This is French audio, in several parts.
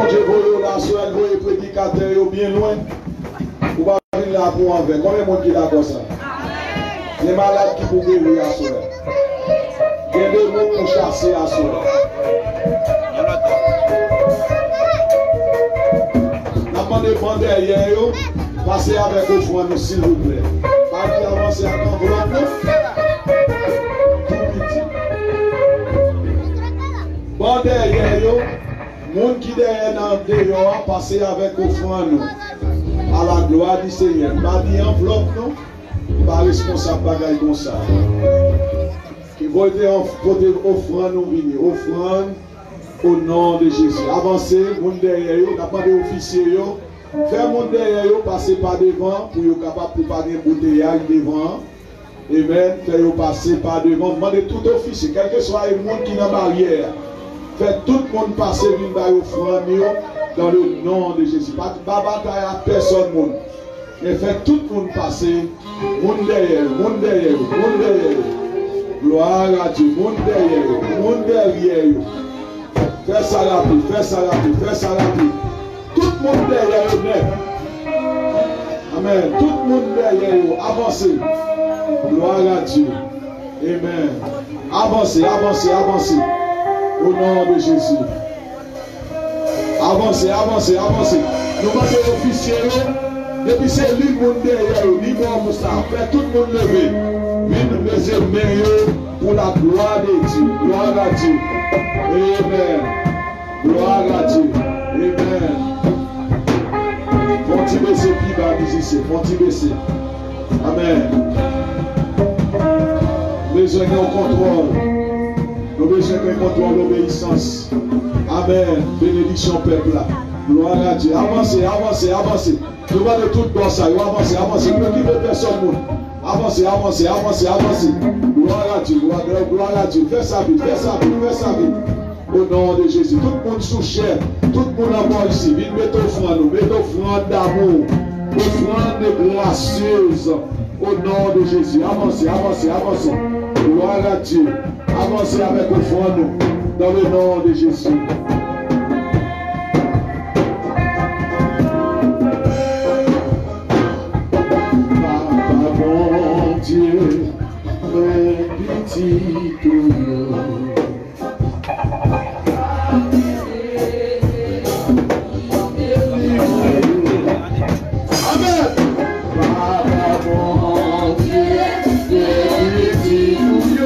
bon Dieu, vous là, sur elle, vous prédicateur bien loin. Vous pas venir là pour en faire. Combien de monde qui est d'accord ça? Les malades qui pouvaient guérir à soi. Il y a des gens pour chasser à soi. N'a pas demandé derrière eux, passez avec offrande, s'il vous plaît. Pas qui avancer à l'enveloppe. Tout petit. Bon derrière eux, monde qui derrière dans dehors, passez avec offrande à la gloire du Seigneur. Pas dit enveloppe, non? Pas responsable bagaille comme ça. Qui vont porter offrande ou venir. Offrande au nom de Jésus. Avancez, monde derrière eux, n'a pas d'officier. Faire monde derrière eux, passer par devant pour être capable de préparer un bouteillage devant. Amen. Faire passer par devant. Demandez tout officier, quel que soit le monde qui est dans la barrière. Faites tout le monde passer une offrande dans le nom de Jésus. Pas bataille à personne. Mais faites tout le monde passer. Monde derrière, monde derrière, monde derrière. Gloire à Dieu, monde derrière, monde derrière. Fais ça rapide, fais ça rapide, fais ça rapide. Tout le monde derrière eux. Amen. Tout le monde derrière eux. Avancez. Gloire à Dieu. Amen. Avancez, avancez, avancez. Au nom de Jésus. Avancez, avancez, avancez. Nous demandons officiels. Depuis c'est lui qui est derrière eux. Lui pour ça. Fait tout le monde lever. Lui nous aimer pour la gloire de Dieu. Gloire à Dieu. Amen. Gloire à Dieu. Amen. Faut-il baisser puis va visiter. Faut-il baisser. Amen. Besoin d'un contrôle. Nous besoin d'un contrôle d'obéissance. Amen. Bénédiction peuple là. Gloire à Dieu. Avancez, avancez, avancez. Nous allons tout dans ça. Avancez, avancez. Ne quittez personne. Avancez, avancez, avancez, avancez. Gloire à Dieu, gloire à Dieu. Fais ça vite, fais ça vite, fais ça vite. Au nom de Jésus. Tout le monde sous chair, tout le monde en mort ici. Vite, mettez offrande, mettez offrande d'amour, offrande gracieuse. Au nom de Jésus. Avancez, avancez, avancez. Gloire à Dieu. Avancez avec offrande dans le nom de Jésus. Dieu, mais petit tout. Amen. Papa bon Dieu, petit tout.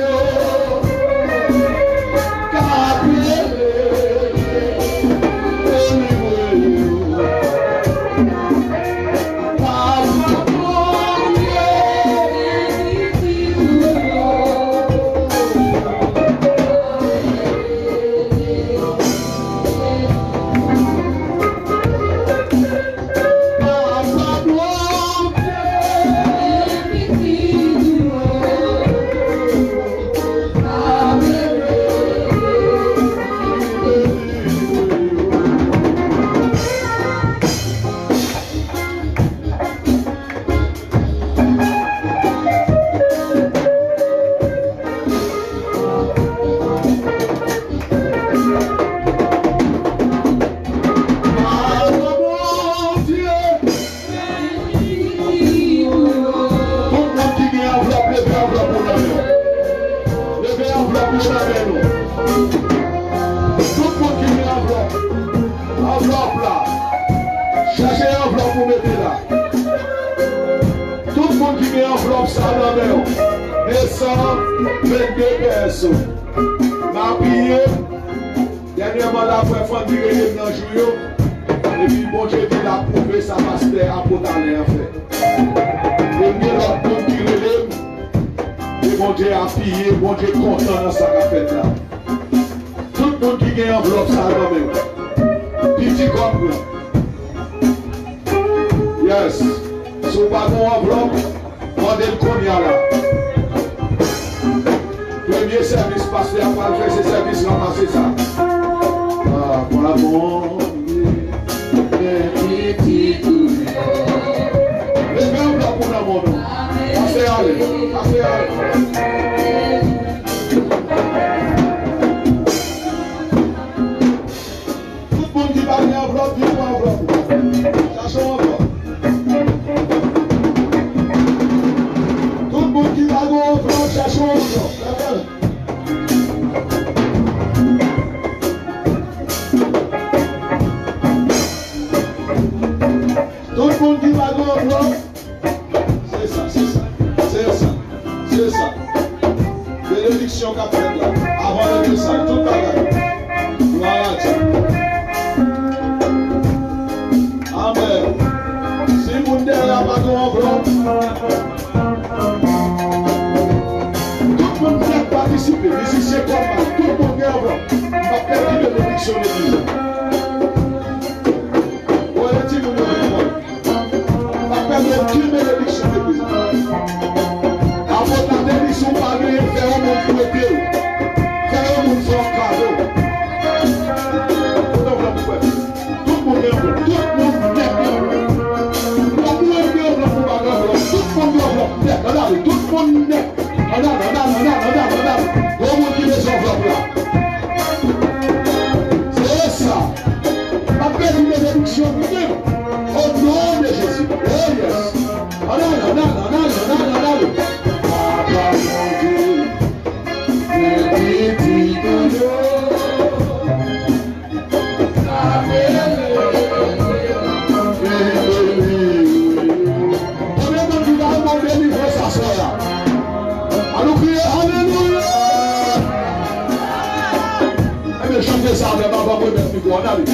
une enveloppe, viens pour enveloppe. Cherchons enveloppe. Tout le monde qui va dans enveloppe, cherchons enveloppe. Tout le monde qui va dans enveloppe. C'est ça, c'est ça. C'est ça. C'est ça. Bénédiction qu'a fait là. Avant le message, tout le bagage. Voilà, tiens. Amen. Si vous n'êtes pas dans enveloppe, tout le monde vient participer. Ici, c'est comme ça. Tout le monde est enveloppe. On va faire une bénédiction de l'église. On va dire que nous on va faire une bénédiction de l'église. Avant la bénédiction, pas de faire un monde pour aider. Faire un monde sans cadeau. Tout le monde est enveloppe. Tout le monde est enveloppe. Tout le monde est enveloppe. Tout le monde est c'est ça. Appelle une bénédiction au nom de Jésus. Oh yes. Papa chantez ça, mais papa peut mettre le micro. On a vu.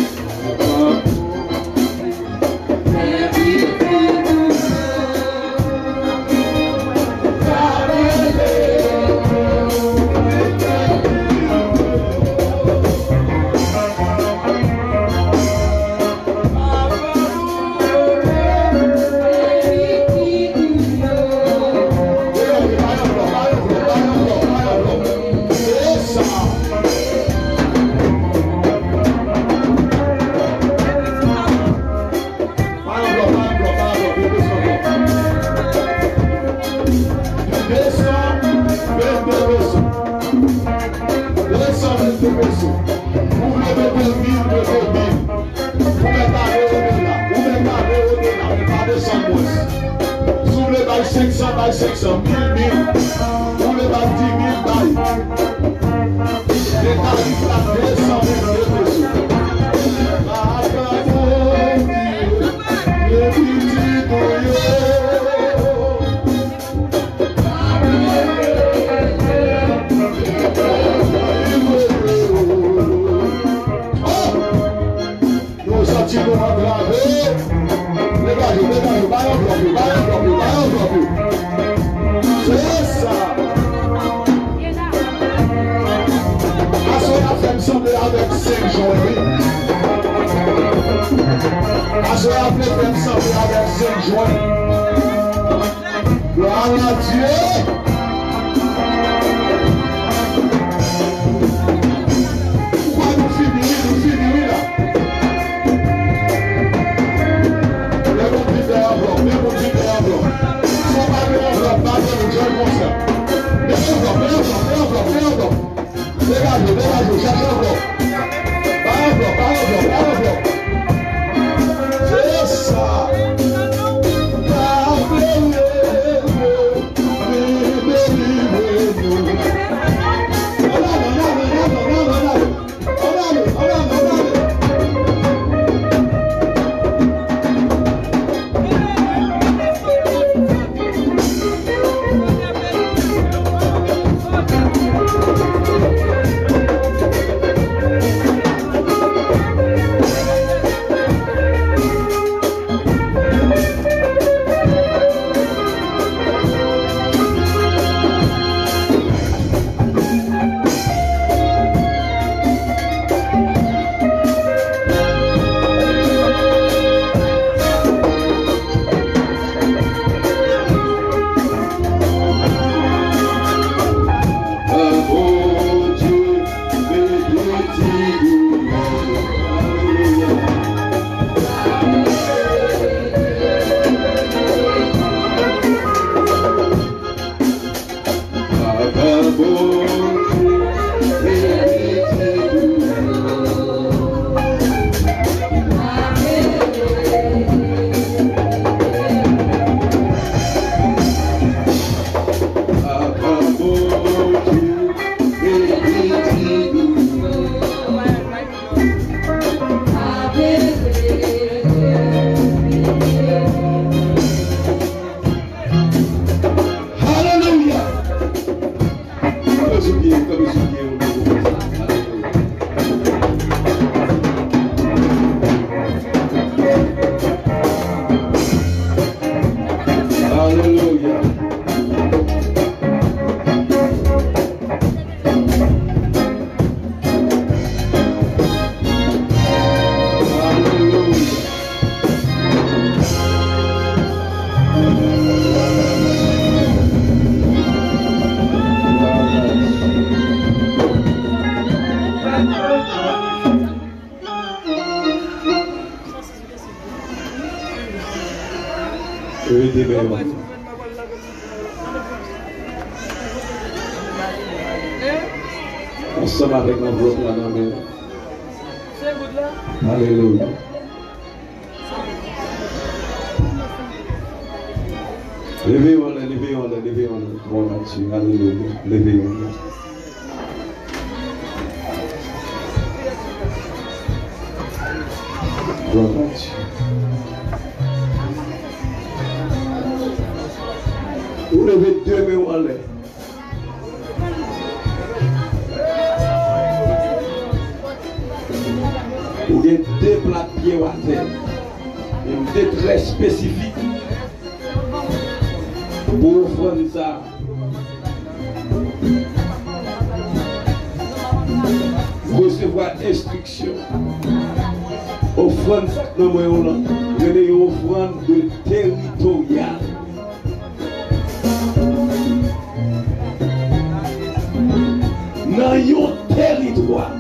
By 600, 1000, 1000. Vous voulez pas 10 000 bails. Les tarifs là, 200 000 pesos. Le petit boyau. Nous sentimos aggraver. Dégagez, vai en bloc. C'est ça. Assoyez fait me sembler avec 5 joints. Assoyez fait me sembler avec 5 joints. Gloire à Dieu. Pourquoi nous finissons là? Les bons petits enveloppes. Son pas de jeune comme ça. Enveloppe. Dégagez, cherchez enveloppe. Pas enveloppe. C'est ça. Ensemble avec l'enveloppe là dans le. Alléluia. Levez-on, levez-on. Bon Dieu, alléluia. Levez-on. Bon Dieu. Vous levez deux mains en l'air. Vous avez deux plats de pied à terre. Une détresse spécifique. Pour offrir ça. Recevoir instruction. Offrande ça dans moi là. Une offrande de territorial. Dans un territoire.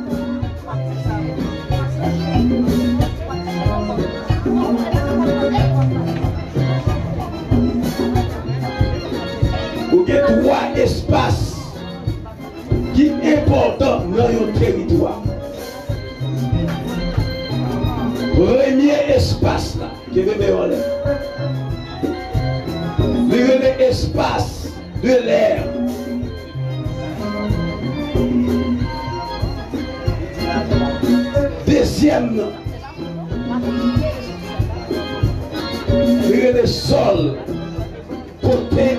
Vous avez trois espaces qui sont importants dans un territoire. Premier espace là, qui est l'espace de l'air. Deuxième, le sol, côté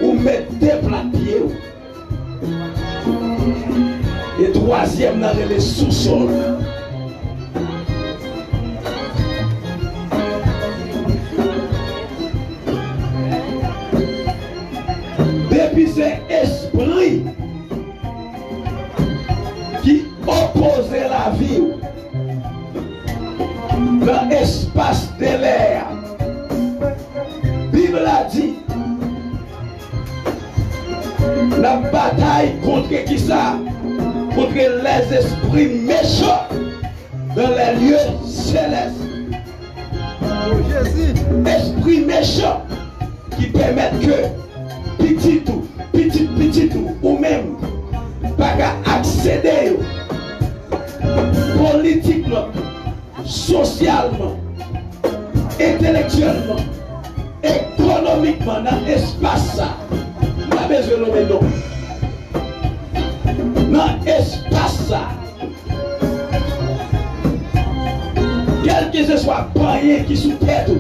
où mettre des plats de pied. Et troisième, dans le sous-sol. Depuis c'est esprit qui opposait la vie dans l'espace de l'air. Bible a dit la bataille contre qui ça? Contre les esprits méchants dans les lieux célestes. Esprits méchants qui permettent que petit tout, ou même pas accéder politiquement, socialement, intellectuellement, économiquement dans l'espace ça. Pas besoin de nommer non. Dans l'espace ça. Quel que ce soit païen qui sous tête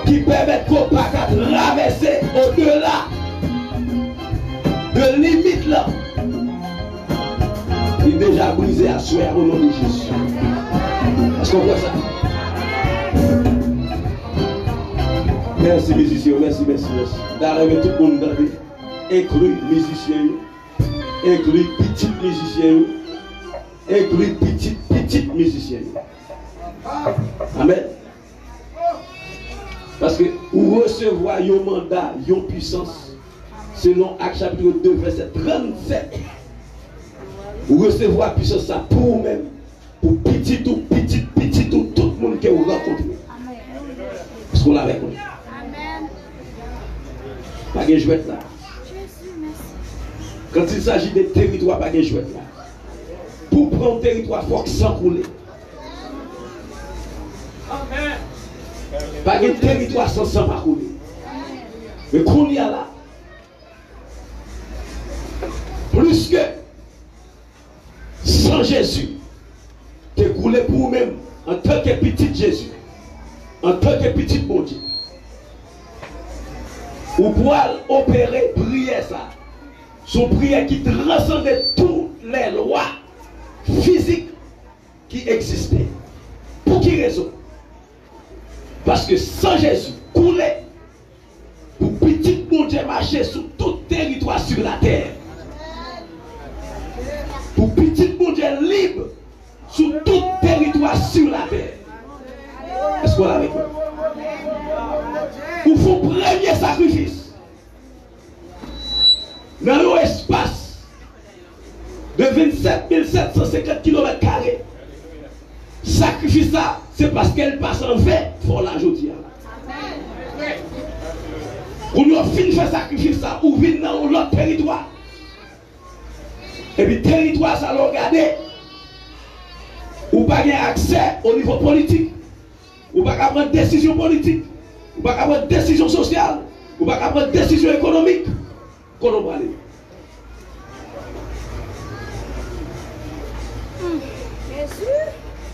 qui permet qu'on pas traverser au-delà de limite là. Il est déjà brisé à souhait au nom de Jésus. Est-ce qu'on voit ça? Merci musiciens, merci. D'arriver tout le monde dans les inclus musiciens, inclus petits musiciens, inclus petites musiciens. Amen. Parce que vous recevoir un mandat, une puissance, selon Actes chapitre 2, verset 37. Vous recevoir puissance ça pour vous-même, pour petit tout, tout le monde que vous rencontrez. Parce qu'on l'a avec nous. Pas de jouet là. Quand il s'agit de territoire, pas de jouet là. Pour prendre un territoire, il faut que ça s'enroule. Pas de territoire sans s'enrouler. Mais qu'on y a là, plus que sans Jésus, tu es coulé pour vous-même en tant que petit Jésus, en tant que petit bon Dieu. Ou pour opérer prière ça. Son prière qui transcende toutes les lois physiques qui existaient. Pour qui raison? Parce que sans Jésus, couler, pour petit bon Dieu marcher sur tout territoire sur la terre. Pour petit bon Dieu libre sur tout territoire sur la terre. Est-ce qu'on l'a avec nous? Pour faire premier sacrifice dans un espace de 27 750 km². Sacrifice ça, c'est parce qu'elle passe en fait pour la journée. Pour nous fin faire sacrifice ça, ou venir dans l'autre territoire. Et puis territoire ça l'a regardé. Ou pas avoir accès au niveau politique. Ou pas prendre décision politique. Ou pas prendre décision sociale. Ou pas prendre décision économique. Qu'on va aller.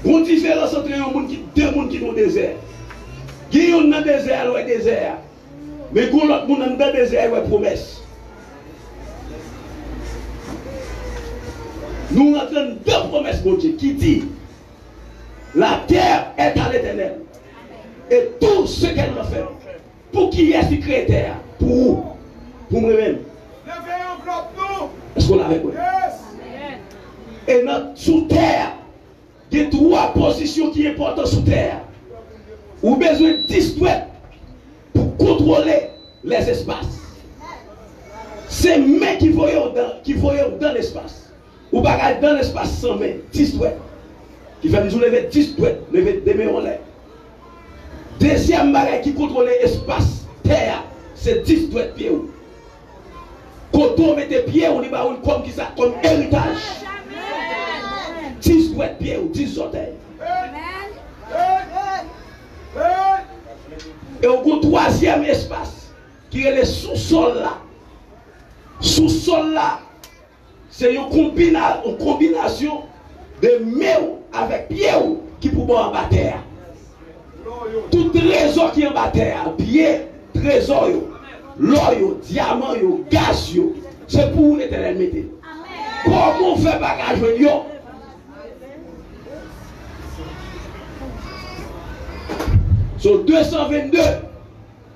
Une différence entre deux mondes qui sont dans le désert. Qui sont dans le désert, dans le désert. Mais quand l'autre monde dans le désert, il y a une promesse. Nous entrons deux promesses, mon Dieu, qui dit la terre est à l'Éternel. Et tout ce qu'elle va faire. Pour qui est-ce qui crée terre? Pour vous. Pour moi-même. Est-ce qu'on l'a avec moi? Et sous terre, il y a trois positions qui sont importantes sous terre. Vous avez besoin de 10 douettes pour contrôler les espaces. C'est mains qui voyons dans l'espace. Ou pas dans l'espace sans main, 10 douettes. Qui fait nous lever 10 douettes, lever des mains en l'air. Deuxième bagage qui contrôle l'espace terre, c'est 10 douettes pieds. Quand on met des pieds, on dit comme qui ça, comme héritage. 10 douettes pieds ou 10 orteils. Et au troisième espace, qui est le sous-sol là. Sous-sol là, c'est une combination de mains avec pieds qui pour en bas terre. Tout trésor qui est en bas terre, pieds, trésor, l'or, diamant, gaz, c'est pour l'Éternel mettre. Comment on fait bagage yo? Sur 222,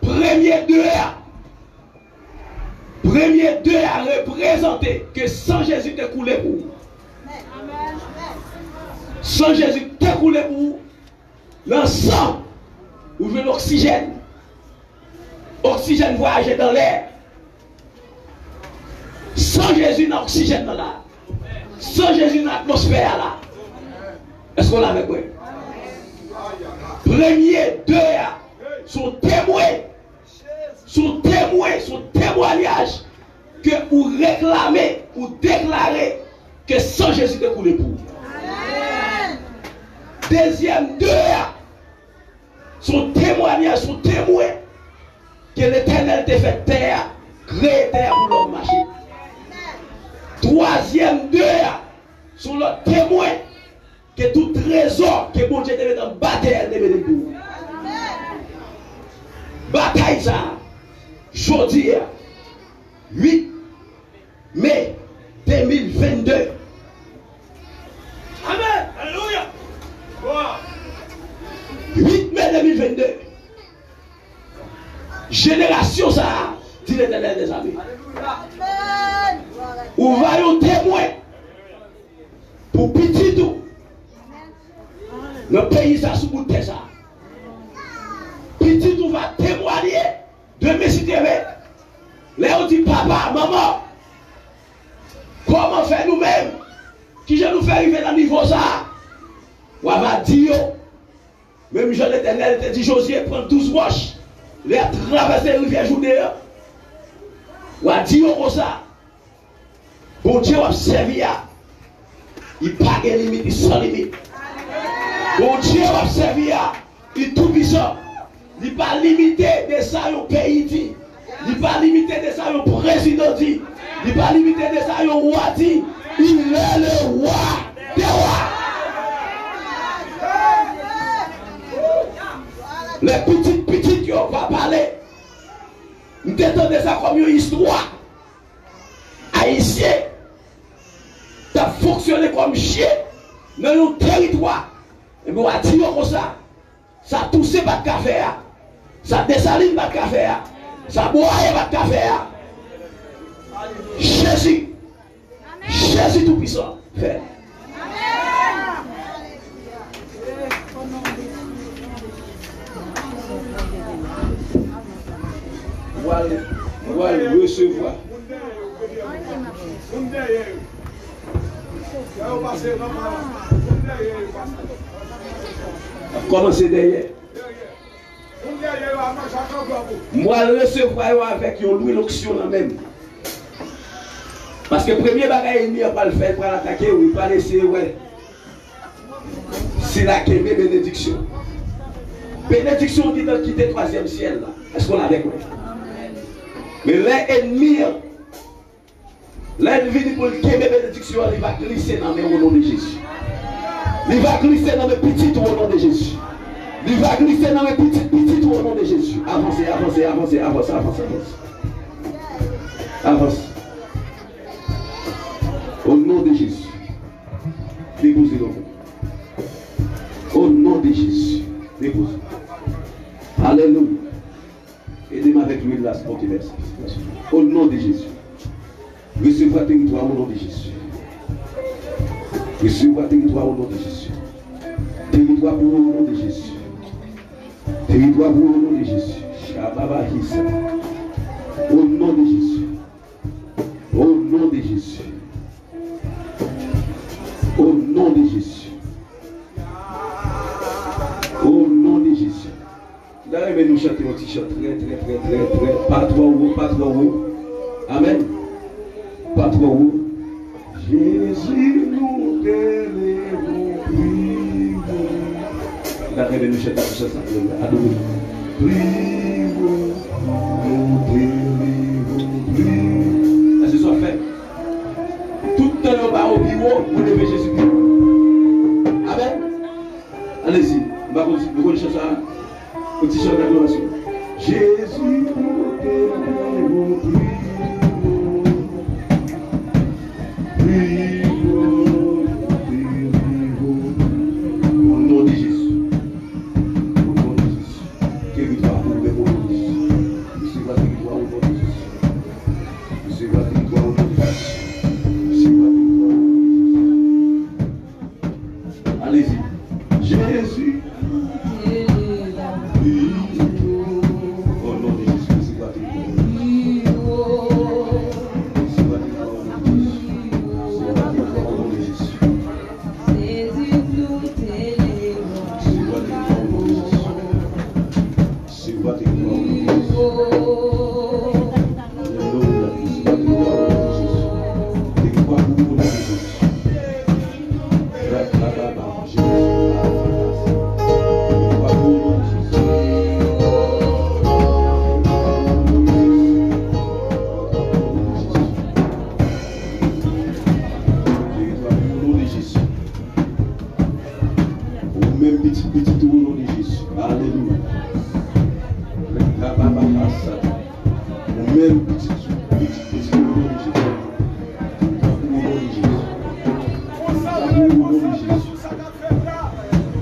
premier 2 a représenté que sans Jésus te coulé pour vous. Sans Jésus te coulé pour vous. Le sang, vous voulez l'oxygène. Oxygène voyager dans l'air. Sans Jésus, il y a oxygène dans l'air. Sans Jésus, il y a l'atmosphère là. Est-ce qu'on l'a avec moi? Premier 2 sont témoins. Son témoignage que vous réclamez ou déclarez que sans Jésus de coulé pour. Deuxième 2 son témoignage, son témoin que l'Éternel te fait terre, créer terre pour l'homme marcher. Troisième 2 sont le témoin que tout trésor que mon Dieu devait dans bataille devait de vous. Bataille ça. Jeudi, 8 mai 2022. Amen. Alléluia. 8 mai 2022. Génération ça, dit l'Éternel des amis. Ou voyons témoin pour petit tout. Le pays ça sous bout de ça. Petit tout va témoigner de mes cités. Là on dit papa, maman, comment faire nous-mêmes? Qui je nous fait arriver dans le niveau ça? On va dire, même Jean l'Éternel te dit Josué prend 12 roches, les traverser la rivière Judée. On va dire comme ça. Bon Dieu va servir. Il n'a pas de limite, il sans limite. Bon Dieu va servir. Il est tout puissant. Il n'est pas limité de ça au pays dit. Il n'est pas limité de ça au président dit. Il n'est pas limité de ça au roi dit. Il est le roi des rois. Les petites qui ont pas parlé. Nous t'entendons ça comme une histoire. Haïtien. Tu as fonctionné comme chien dans nos territoire. Et bien on va dire comme ça. Ça tousse pas de café. Ça dessaline pas de café. Ça boit pas de café. Jésus. Jésus tout puissant. Fait. Voilà, recevoir. Commencez derrière. Moi, recevoir avec une louis l'onction là même. Parce que le premier bagage ennemi n'a pas le faire pour l'attaquer ou il pas laisser, ouais. C'est la qu'aimé bénédiction. Bénédiction qui t'a quitté le troisième ciel là. Est-ce qu'on a avec moi? Mais l'ennemi, l'ennemi pour le qu'aimer bénédiction, il va glisser dans mes au nom de Jésus. Il va glisser dans mes petites au nom de Jésus. Il va glisser dans mes petites au nom de Jésus. Avancez, avancez, avancez, avancez, avancez, avancez. Avance. Au nom de Jésus. Déposez-le. Au nom de Jésus. Déposez. Alléluia. Aidez-moi avec l'huile là, spontanée. Au nom de Jésus. Recevez territoire au nom de Jésus. Recevez territoire au nom de Jésus. Territoire pour au nom de Jésus. Territoire pour au nom de Jésus. Shababa Hissa. Au nom de Jésus. Au nom de Jésus. Au nom de Jésus. Au nom de Jésus. D'ailleurs, nous chanter un petit chant très, pas trop haut, pas trop haut. Amen. Pas trop haut. Jésus, nous t'élèvons, prions. D'ailleurs, nous chanter un petit chant. Adorez. Prions, nous t'élèvons, prions. Est-ce que ça fait? Tout le temps, au bureau, vous levez Jésus-Christ. Amen. Allez-y, on va continuer ça. Petit chant d'adoration. Jésus, nous t'élèvons, prions. Au nom de Jésus. Au nom de Jésus. Territoire pour le nom de Jésus. Recevez la territoire au nom de Jésus. Recevez la territoire au nom de Jésus. Allez-y. Jésus. Au nom de Jésus, c'est quoi tes c'est quoi tes au nom de Jésus. C'est quoi tes au nom de Jésus. C'est quoi tes au nom de Jésus. C'est quoi tes au nom de Jésus. Petit au nom de Jésus. Alléluia. Même petit au nom de Jésus. Au nom de Jésus. Au nom de Jésus.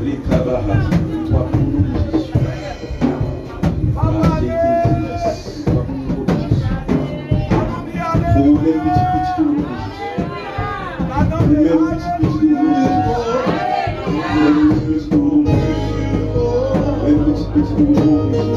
Les cabahas. Toi au nom de Jésus. Au même petit au nom de Jésus. Au même petit au nom de Jésus.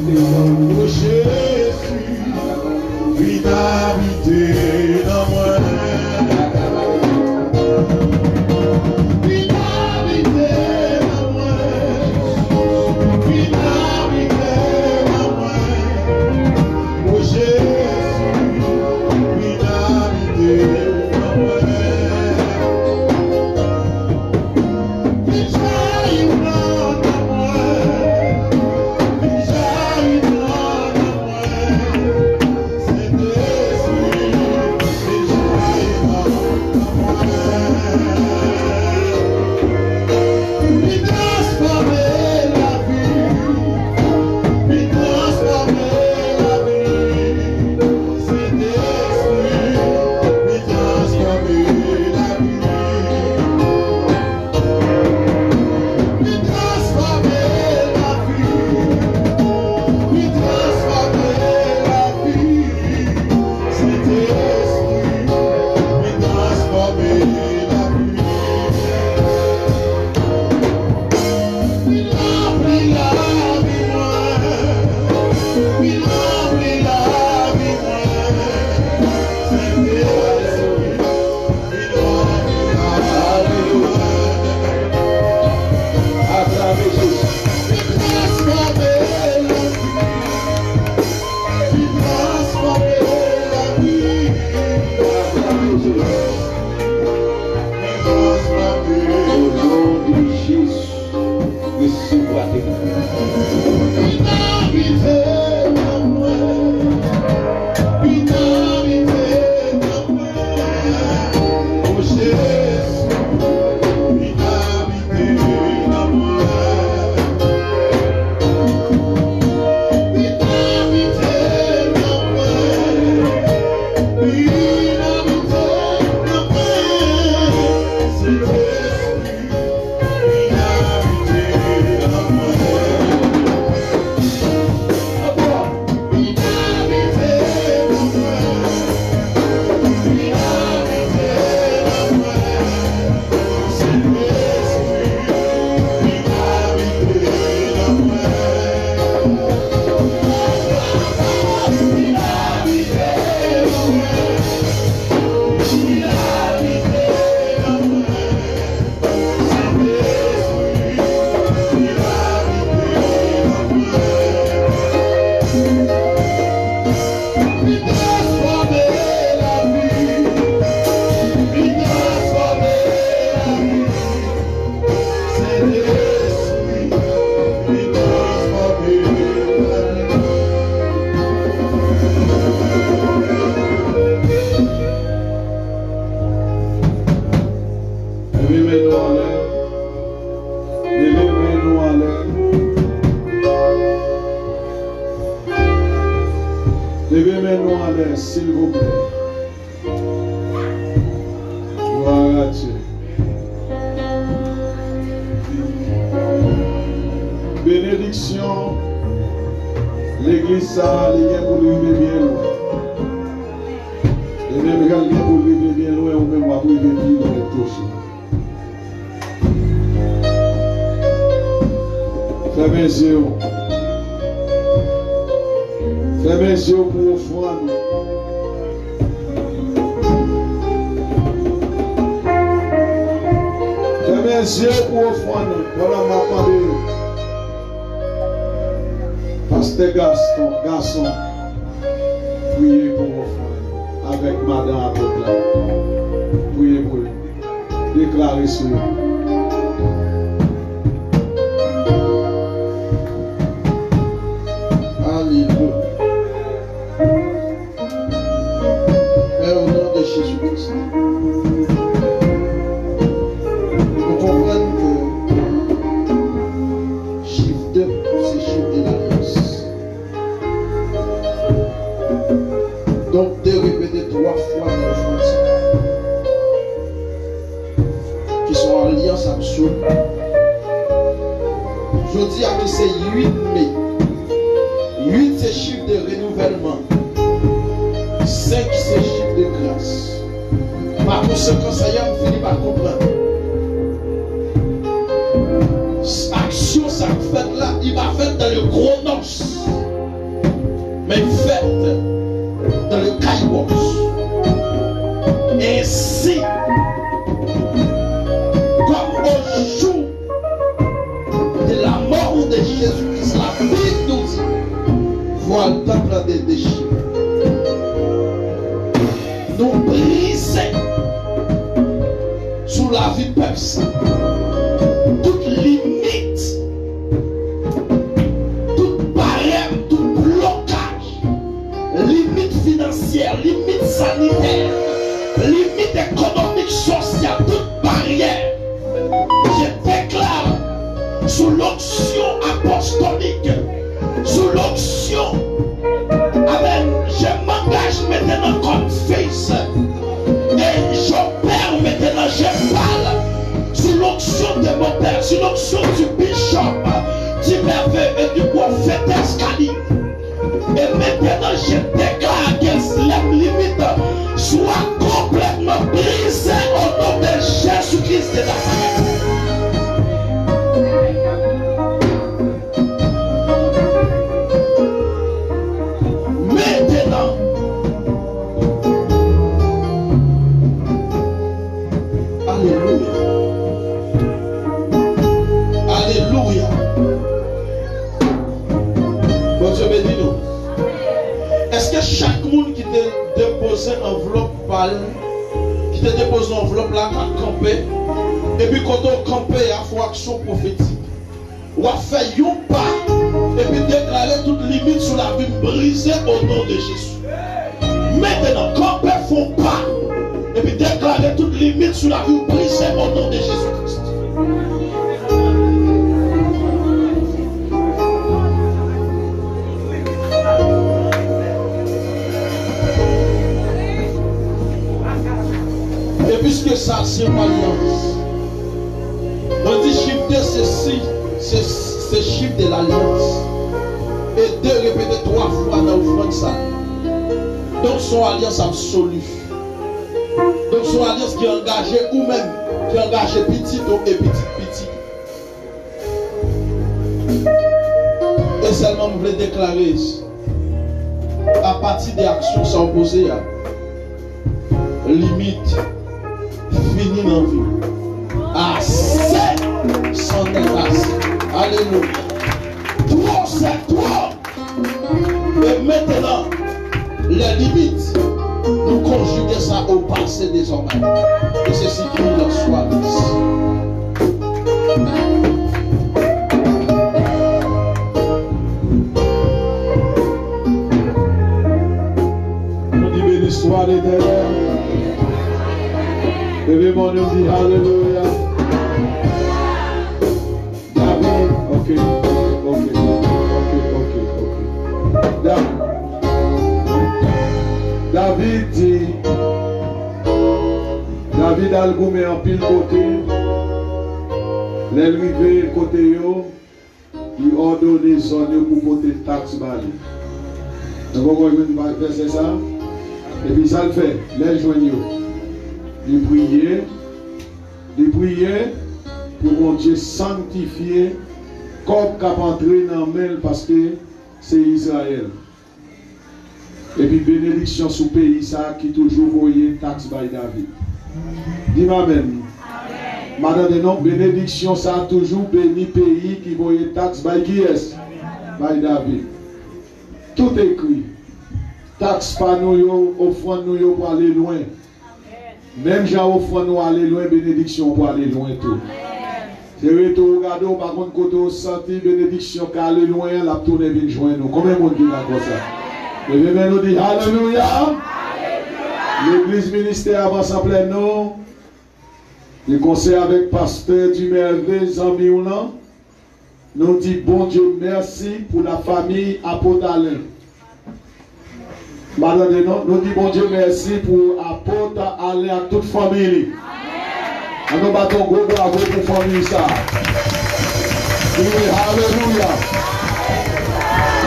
Oh Jésus, viens habiter dans moi. Levez-nous en l'air, s'il vous plaît. Gloire à Dieu. Bénédiction, l'église ça, il y a pour lui bien loin. Et même quand il y a pour lui bien loin, on peut voir pour lui bien toucher. Fermez les yeux. Fermez les yeux pour offrande. Fermez les yeux pour offrande. Voilà ma parole. Pasteur garçon, priez pour offrande. Avec madame avec là. Priez pour lui. Déclarez sur lui. Père, au nom de Jésus-Christ, nous comprenons que chiffre 2, c'est chiffre de l'alliance. Donc, de répéter 3 fois dans le français, qui sont en alliance absolue. Je dis à qui c'est 8 mai. 8 c'est chiffre de renouvellement. 5 c'est chiffre de grâce. Par conséquent, ça y est, on finit par comprendre. Action, ça fait là, il va faire dans le gros noce. mais faite dans le Kairos. Ainsi, comme au jour de la mort de Jésus-Christ, la Bible nous dit, voilà le temple des déchets. Nous briser sous la vie personnelle toute limite, toute barrière, tout blocage, limite financière, limite sanitaire, limite économique, sociale, toute barrière. Je déclare sous l'onction apostolique, sous l'onction, amen, je m'engage maintenant comme fils et j'opère maintenant, je parle sous l'onction de mon père, sous l'onction du bishop, du merveilleux et du prophète Escali. Et maintenant je déclare que les limites soient complètement brisées au nom de Jésus-Christ de Nazareth. Alléluia. Bon Dieu bénis nous. Est-ce que chaque monde qui te dépose une enveloppe qui te dépose une enveloppe là à camper, et puis quand on campe, il y a une action prophétique. On va faire un pas et puis déclarer toute limite sur la vie brisée au nom de Jésus. Maintenant, camper font pas et puis déclarer toute limite sur la vie brisée au nom de Jésus-Christ. Et puisque ça c'est une alliance, on dit chiffre 2 c'est chiffre de l'alliance. Et 2 répéter 3 fois dans l'offrande ça. Donc son alliance absolue. Donc son alliance qui est engagée ou même qui est engagée petit et petit. Et seulement vous voulez déclarer à partir des actions sans opposer limite fini dans la vie. Assez sans dépasse. Alléluia. Trop c'est trop. Et maintenant, les limites, nous conjuguons ça au passé désormais. Et c'est ce qui nous soit. On dit béni soit l'Éternel. Bébé mon Dieu dit Alléluia. David, ok. David dit, David a le goût en pile côté, les rivés côté yo, il ordonne son pour porter taxe bali. Donc on va faire ça, et puis ça le fait, les joignons, de prier pour mon Dieu sanctifier, comme cap entrer dans le mail parce que c'est Israël. Et puis bénédiction sous pays ça qui toujours voyait taxe by David. Dis-moi amen. Madame de non, bénédiction ça toujours béni pays qui voyait taxe by qui est? By David. Tout écrit. Taxe pas nous, offrande nous pour aller loin. Même gens offrande nous aller loin, bénédiction pour aller loin tout. C'est retour, regardez, par contre, quand on sentit bénédiction qui aller loin, la tourne vient joindre nous. Combien de monde dit comme ça? Le bébé nous dit Alléluia. L'église ministère avance en plein nom. Le conseil avec pasteur du merveilleux Zambi Oulan. Nous dit bon Dieu merci pour la famille apôtre Alain. Madame de nom, nous dit bon Dieu merci pour apôtre Alain à toute famille. Nous battons gros bravo pour famille ça. Oui, Alléluia.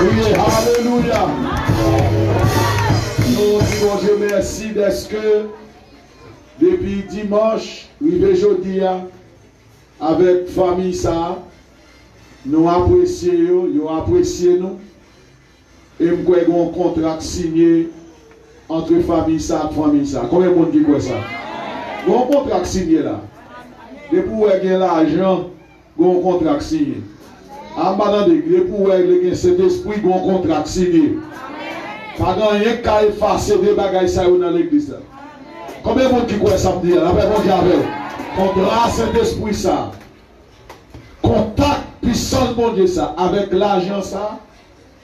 Oui, Alléluia. Nous disons Dieu merci parce que depuis dimanche, arrivé jeudi, avec famille ça, nous apprécions, nous apprécions nous. Et je crois qu'il y a un contrat signé entre famille ça et famille ça. Combien de monde qui croit ça? Il y a un contrat signé là. Et pour gagner l'argent, il y a un contrat signé. En bas de l'église, pour gagner cet esprit, il y a un contrat signé. Pas rien qu'à effacer des bagages dans l'église. Combien de monde qui croit ça me dit? La personne qui avait contrat cet esprit ça. Contact puissant mon Dieu ça. Avec l'argent ça.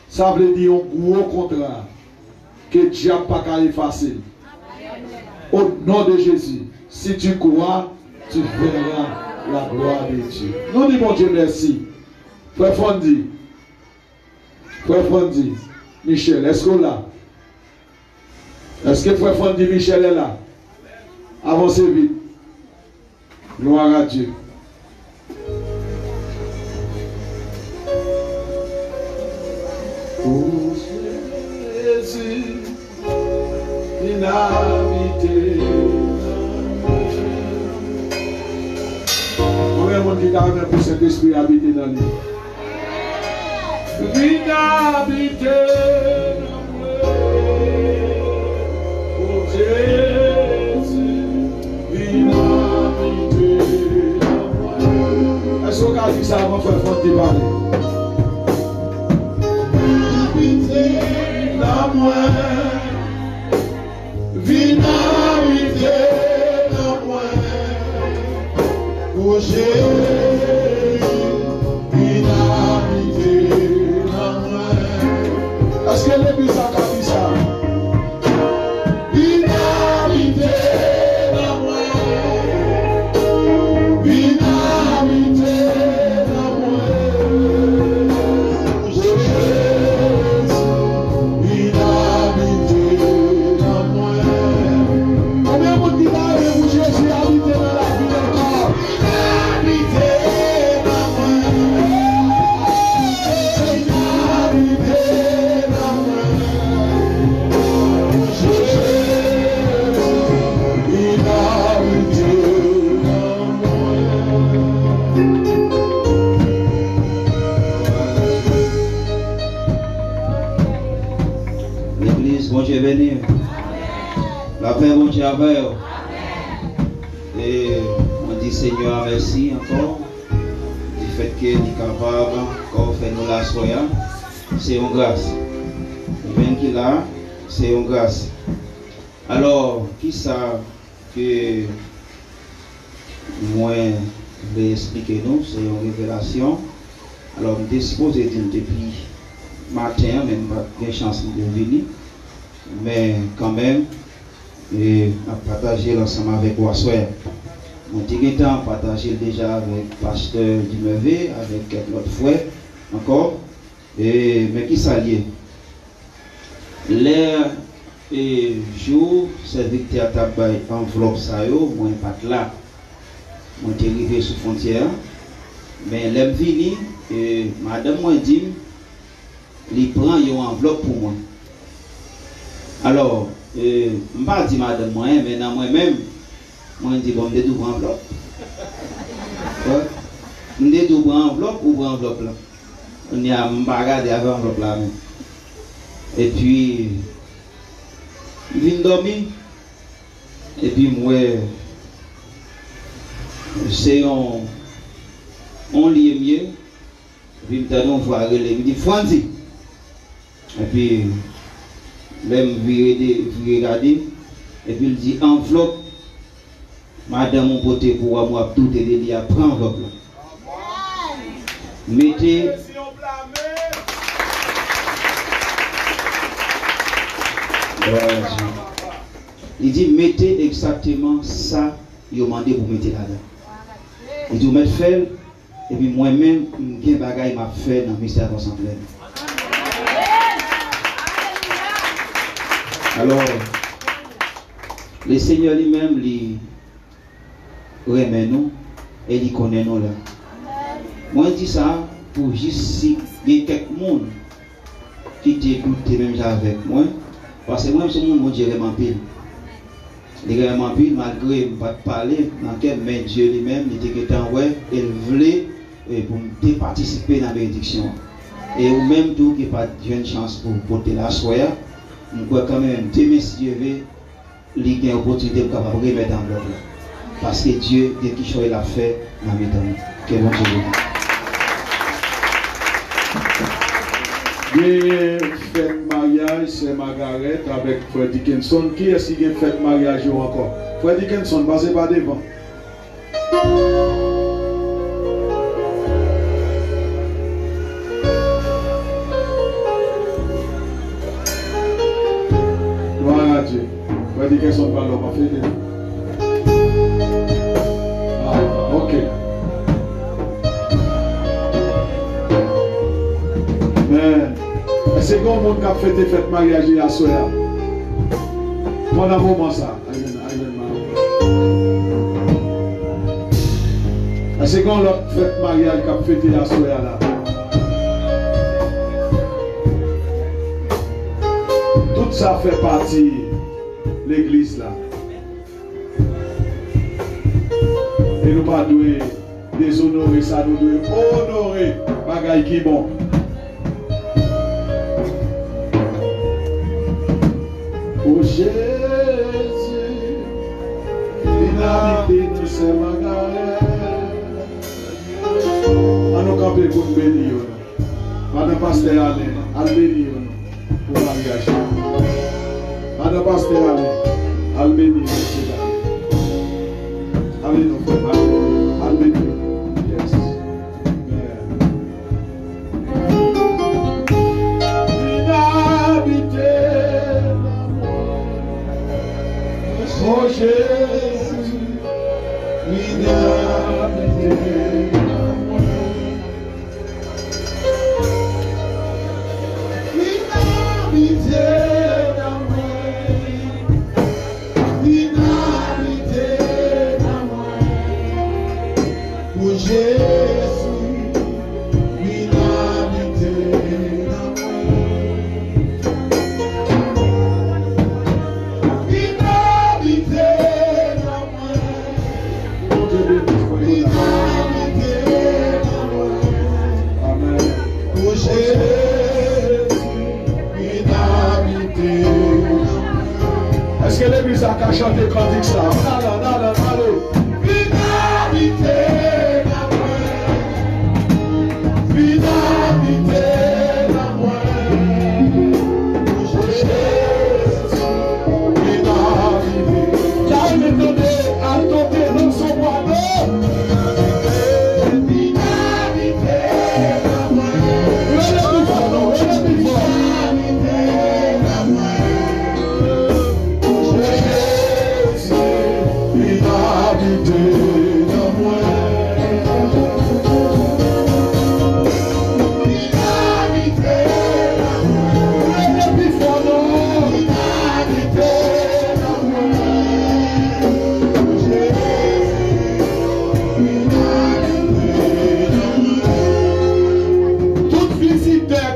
Ça veut dire un gros contrat que Dieu n'a pas qu'à effacer. Au nom de Jésus, si tu crois, tu verras la gloire de Dieu. Nous disons, mon Dieu, merci. Frère Fondi, Michel, est-ce que là? Est-ce que Frère Fondi Michel est là? Avancez vite. Gloire à Dieu. Oh Jésus, inhabité. Combien de monde qui a pour cet esprit habiter dans lui? Inhabité. Oh Jésus, inhabité. Est-ce qu'on a dit ça avant de faire Fonti parler? Dans moi, viens habiter dans moi, oh Jésus, viens habiter dans moi. Est-ce que l'église a dit ça? Viens habiter dans moi, viens habiter dans moi, oh Jésus. La paix, bon Dieu, avec vous. Et on dit Seigneur, merci encore du fait qu'il est capable encore faire nous la soya. C'est une grâce. Et même qu'il a, c'est une grâce. Alors, qui ça que moi je vais expliquer nous, c'est une révélation. Alors, je suis supposé dire depuis matin, même pas de chance de venir. Mais quand même, et à partager l'ensemble avec vous. Mon petit temps partagé déjà avec le pasteur Dumevé, avec quelques autres frères encore. Mais qui s'allie? L'air et jour, serviteur à tabac enveloppe ça, moi pas là. Moi suis arrivé sous frontière. Mais l'aime vini, et madame moi dit, il prend une enveloppe pour moi. Alors, je ne vais pas dire madame moi, mais dans moi-même, moi je dis bon, je vais tout prendre enveloppe. Je vais tout prendre enveloppe ou prendre enveloppe là. On y a regardé avec enveloppe là. Et puis, je viens dormir. Et puis, moi, c'est on lit mieux. Puis, je me voir je me dis, Franzi. Et puis, même regarder, et puis il dit enveloppe, madame mon poté pour moi tout est dédié à prendre enveloppe là. Mettez. Il dit mettez exactement ça, il a demandé pour mettre là-dedans. Il dit vous mettez faire, et puis moi-même, je bagaille m'a fait dans le ministère de l'Assemblée. Alors, le Seigneur lui-même, il remet nous et il connaît nous là. Moi, je dis ça pour juste si il y a quelqu'un qui te douté même avec moi. Parce que moi, je suis mon Dieu vraiment pile. Il est vraiment pile, malgré ne pas parler, dans quel mais Dieu lui-même, il était en ouais, il voulait pour participer dans la bénédiction. Et ou même tout qui n'a pas de chance pour porter la soya, je crois quand même, Dieu merci Dieu, il y a une opportunité pour remettre en bloc là. Parce que Dieu, dès qu'il choisit l'a fait, dans le temps. Que bon Dieu vous fait mariage, c'est Margaret avec Fred Dickinson. Qui est-ce qui a fait mariage encore? Fred Dickinson, passez pas devant. Gloire à Dieu. Fred Dickinson, pas l'homme, fait. Ah, ok. Mais c'est comme monde qui a fait des fêtes mariage à Soya. Mon amour, ça. C'est comme l'autre fête mariage qui a fait à Soya là. Tout ça fait partie de l'église là. Et nous pas devons déshonorer ça, nous devons honorer bagaille qui est bon. Oh Jésus, l'inhabité de ces Margaret. À nous camper pour nous bénir. Madame Pasteur Alain, à bénir pour le mariage. Madame Pasteur Alain, à bénir. Allez, nous faisons à bénir. Yes. L'inhabité. Oh Jésus, l'inhabité d'amour. L'inhabité d'amour. L'inhabité d'amour. Oh Jésus, l'inhabité d'amour. Est-ce que l'église a qu'à chanter quand dit ça? Non, non, non, non. L'inhabité d'amour. L'inhabité d'amour. Jésus, l'inhabité. Là, m'étonné, attendez, non, son bois, non. L'inhabité d'amour. Elle est plus fort, non, elle est plus fort.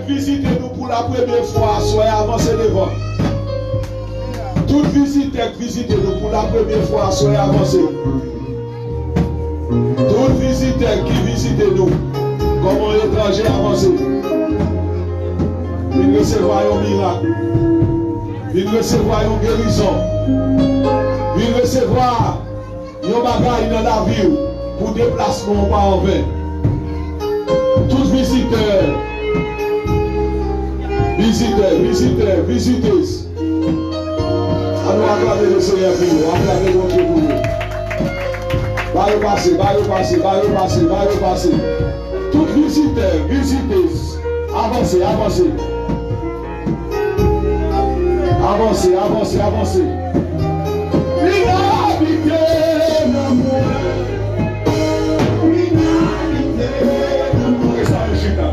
Visitez-nous pour la première fois, soyez avancés devant. Tout visiteur, visitez-nous pour la première fois, soyez avancés. Tout visiteur qui visitez-nous, comme un étranger avancé, il recevra un miracle, il recevra une guérison, il recevra un bagage dans la vie pour déplacement par en vain. Tout visiteur. Visiteurs, visiteuses. Allons acclamer le Seigneur pour nous, acclamer mon Dieu pour nous. Passer. Tout visiteur, visiteuses. Avancez. L'inhabité d'amour. Pourquoi ça le chita?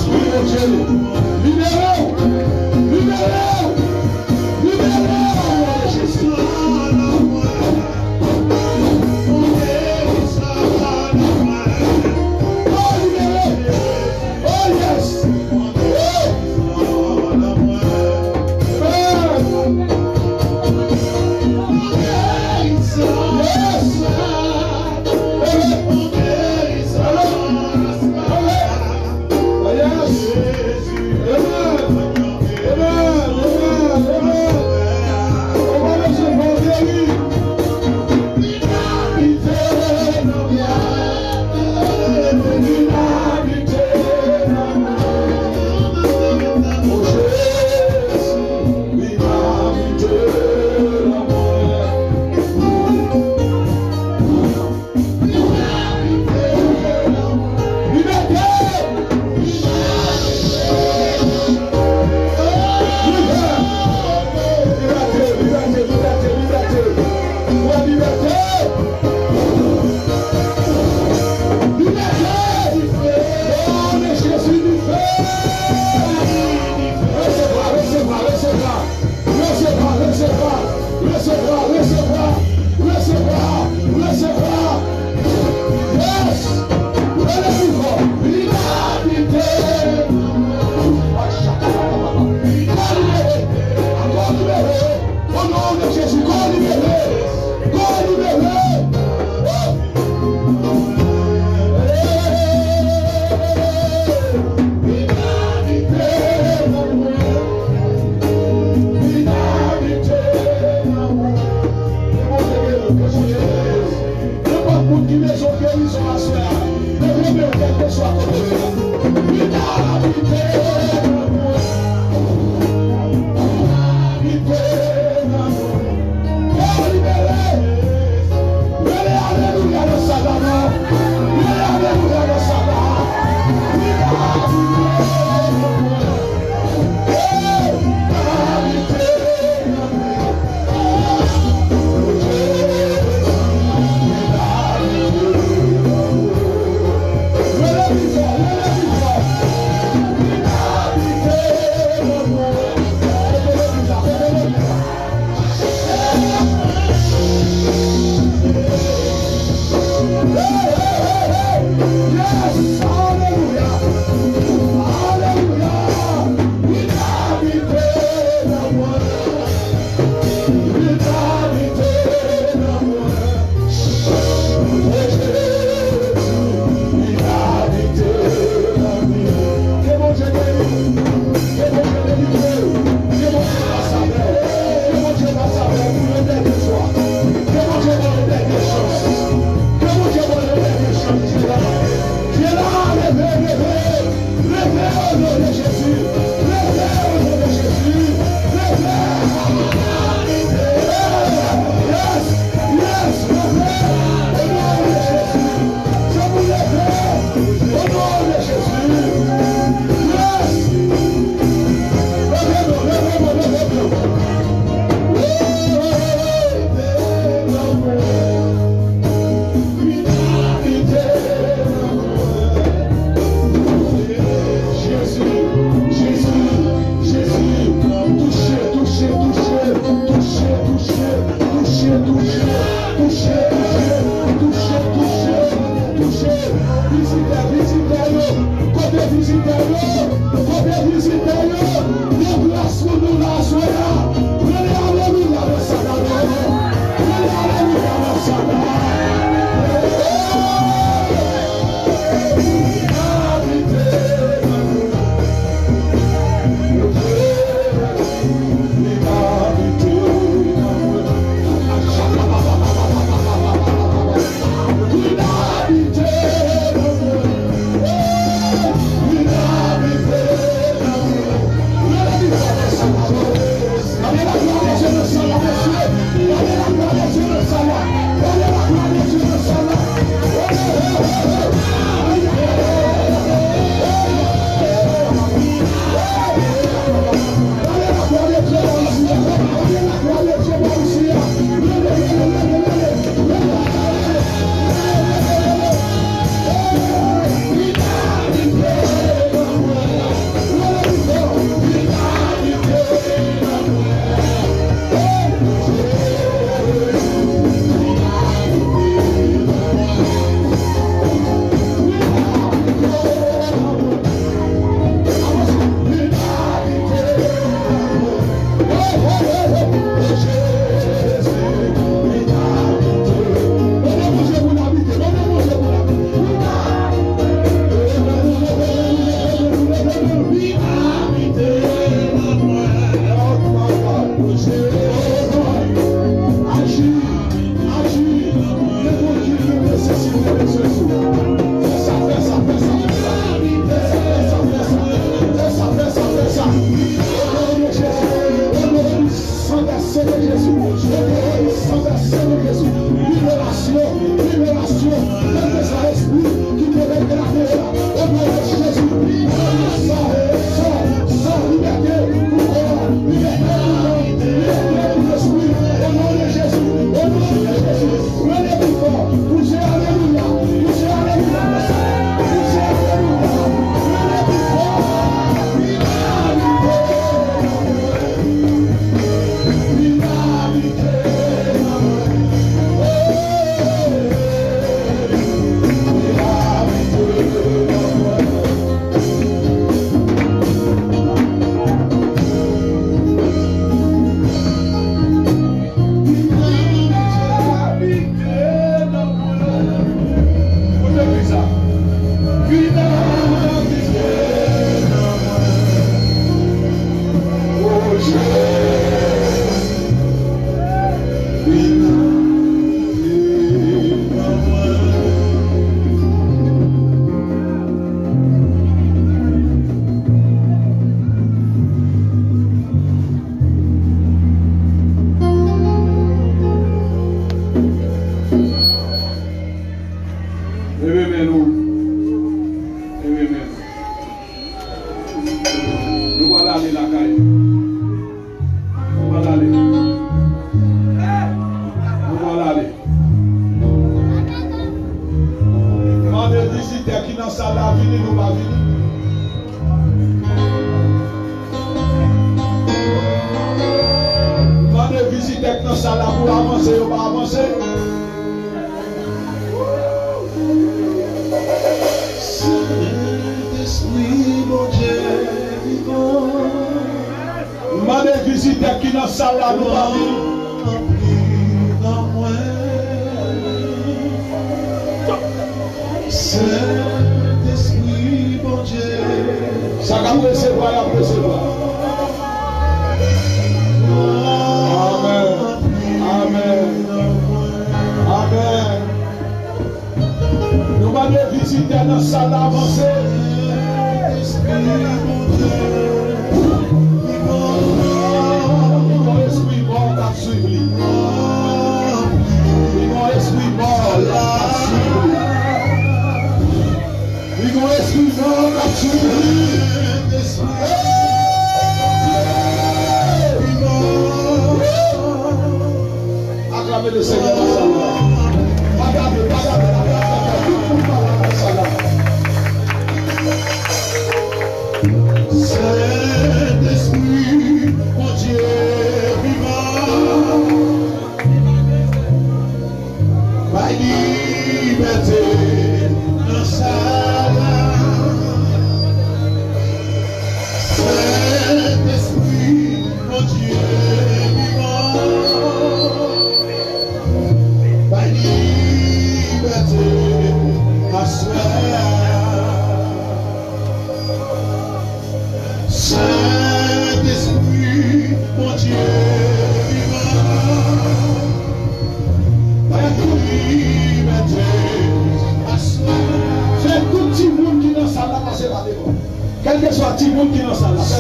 Saint-Esprit de Dieu. Libérez-vous. Libérez-vous. Libérez-vous au nom de Jésus. Oh, libérez. Oh, yes. pour avancer, on va avancer. Saint-Esprit, mon Dieu vivant, m'a des visiteurs qui dans la salle là, nous va dans moi. Saint-Esprit, mon Dieu, ça va recevoir, il va recevoir. Amen. Amen. Amen. Nous va des visiteurs dans la salle avancée. Mon esprit mort à suivre. Mon esprit mort à suivre. Mon esprit mort à suivre. Acclamez le Seigneur dans sa loi. Regardez, regardez, Saint-Esprit, mon Dieu vivant, ma liberté dans sa Saint-Esprit, mon Dieu vivant, ma liberté à soi. Saint-Esprit, mon Dieu vivant, ma liberté à soi. c'est tout petit monde qui dans sa là, passez par devant. Quel que soit petit monde qui dans sa là, parce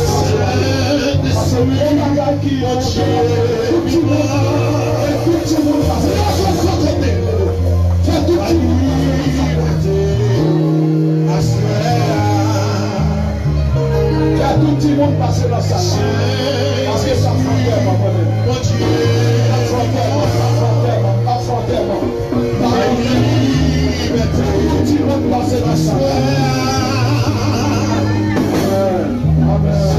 que le bagage qui est tout petit monde passez par devant. C'est tout petit monde. C'est tout petit monde passé dans sa là. Parce que ça fait tellement, Mon Dieu, ça fait tellement. Tout petit monde passé dans sa là. Amen.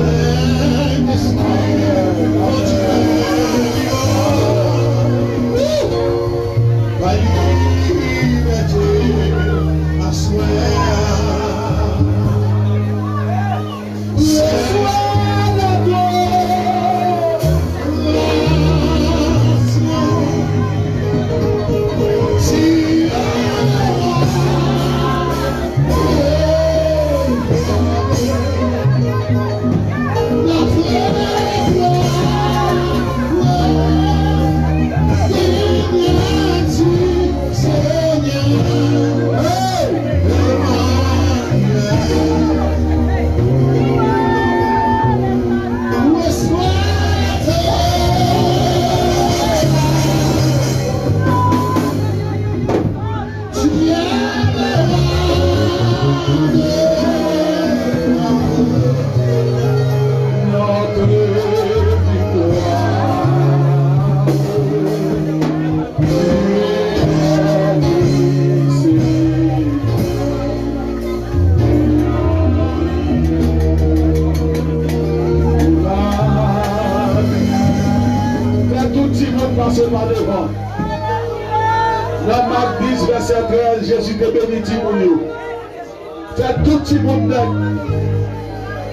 ma liberté à soi. Passez par devant. Dans Marc 10, verset 13, Jésus te bénit pour nous. Faites tout petit monde.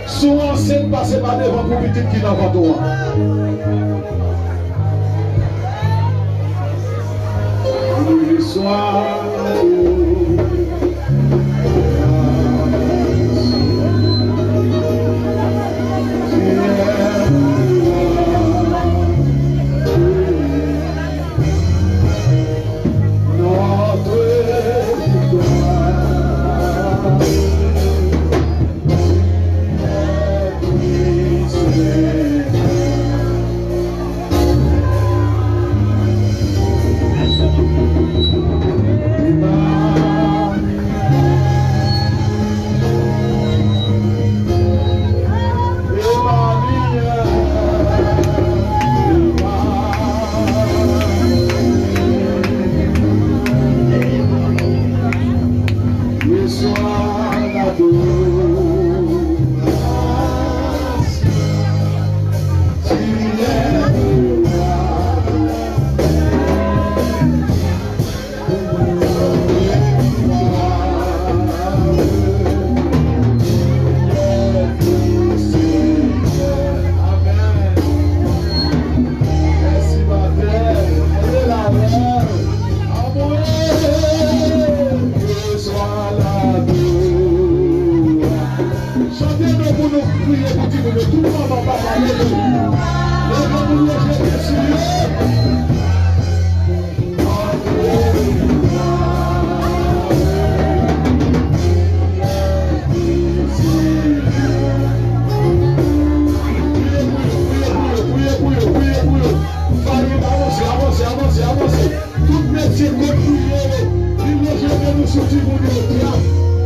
Souvent, c'est passer par devant pour petit qui n'a pas toi. Soir. Priez pour tout le monde. Tout le monde va parler de vous. Levez-vous, Jésus. Avancez. Tout métier que vous priez, il ne jamais nous sortir pour nous.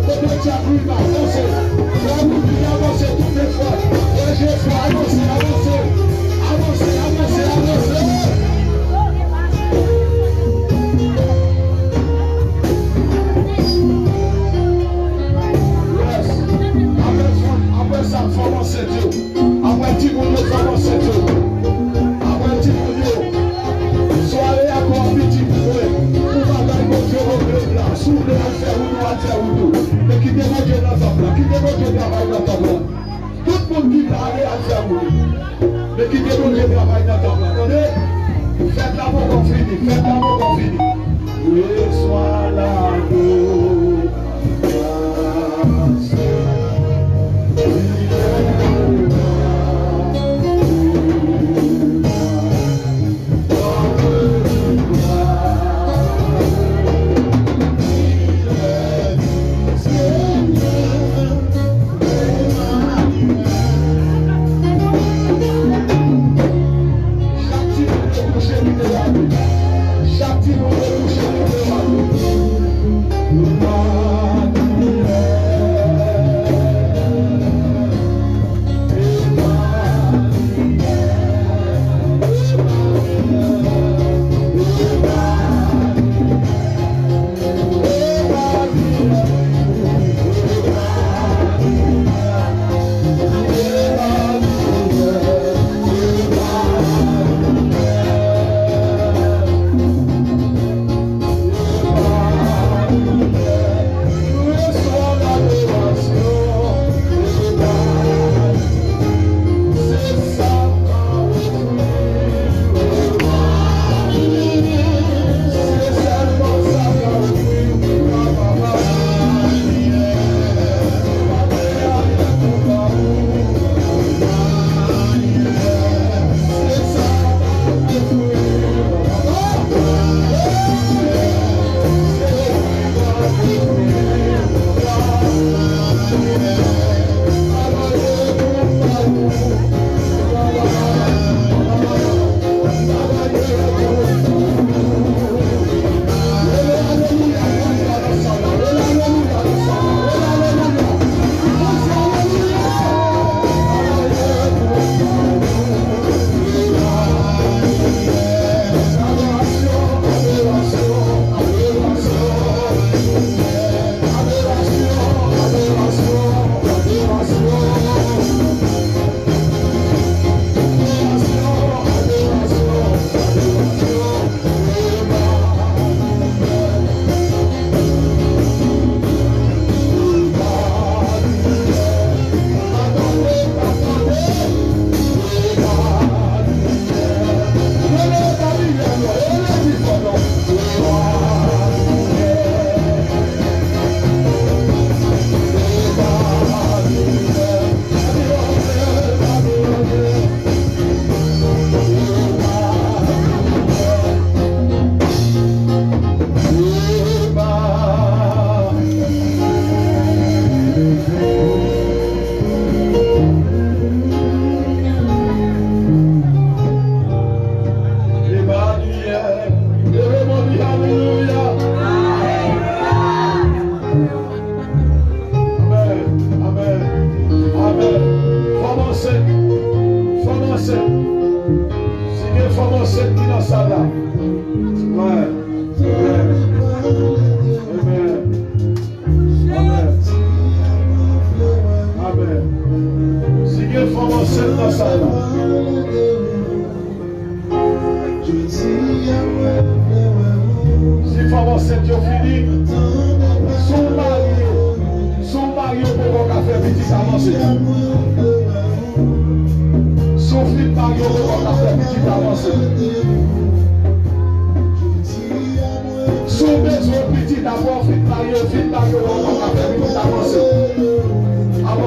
Peut-être à plus avancez. Vous priez, avancez toutes les fois. Jésus, avancez. Après ça, avancez Dieu. Après petit monde, avancez Dieu. Après petit monde. Soirée à quoi petit pour bagaille mon Dieu regrette là. Souffle à faire ou tout. Mais qui démontre dans ta place, qui démontre travail dans ta place. Tout le monde qui parle à faire ou mais qui démontre travail dans ta place. Attendez, faites l'amour qu'on finit, Oui, sois là.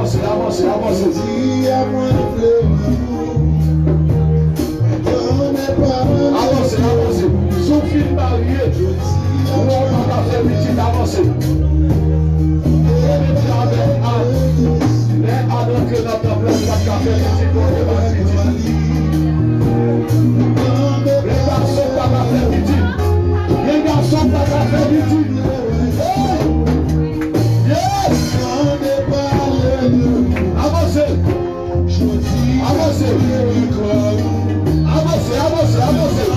Avancez, avancez, avancez. Dis à moi de Avancez, avancez. Sous fil marié. On va faire petite avancée. Mais avant que notre place va faire petite, on va faire petite. Les garçons va faire petite. Les garçons va faire petite. Avancez. Avancez. Avancez, avancez, avancez.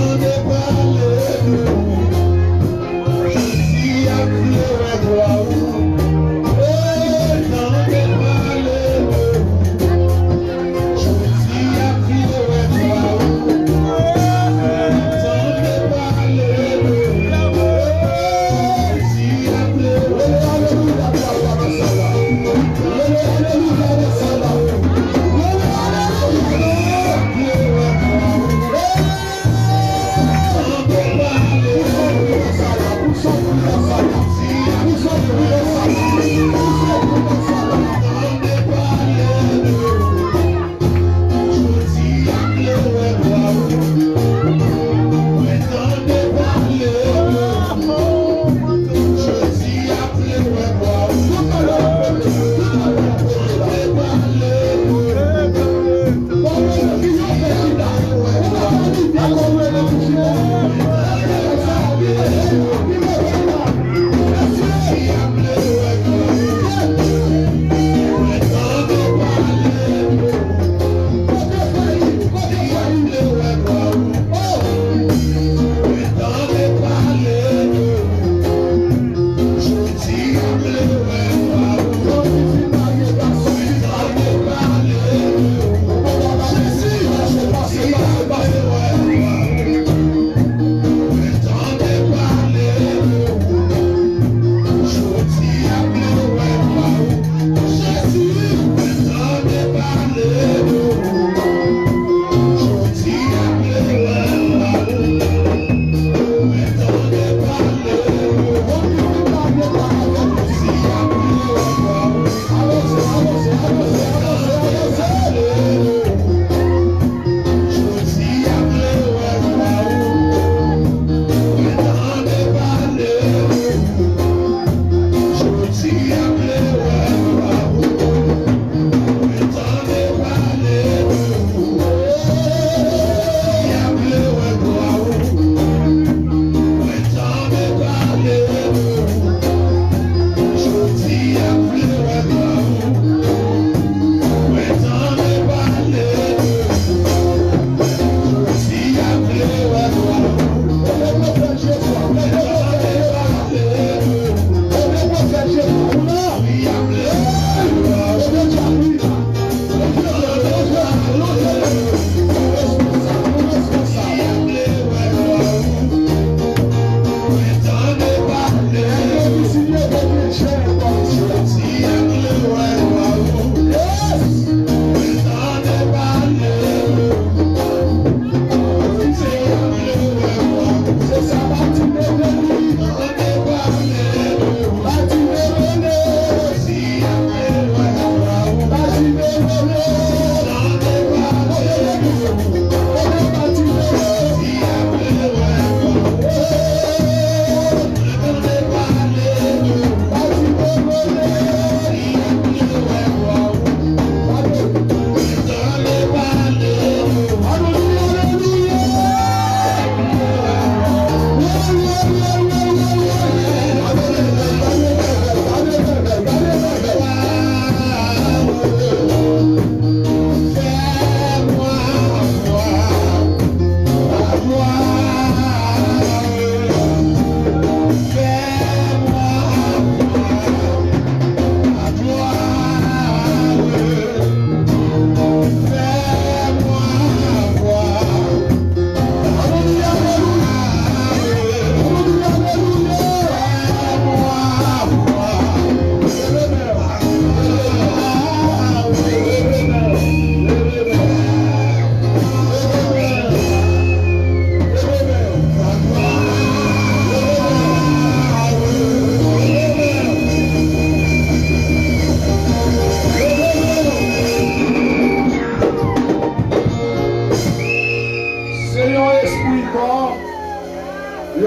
Yeah.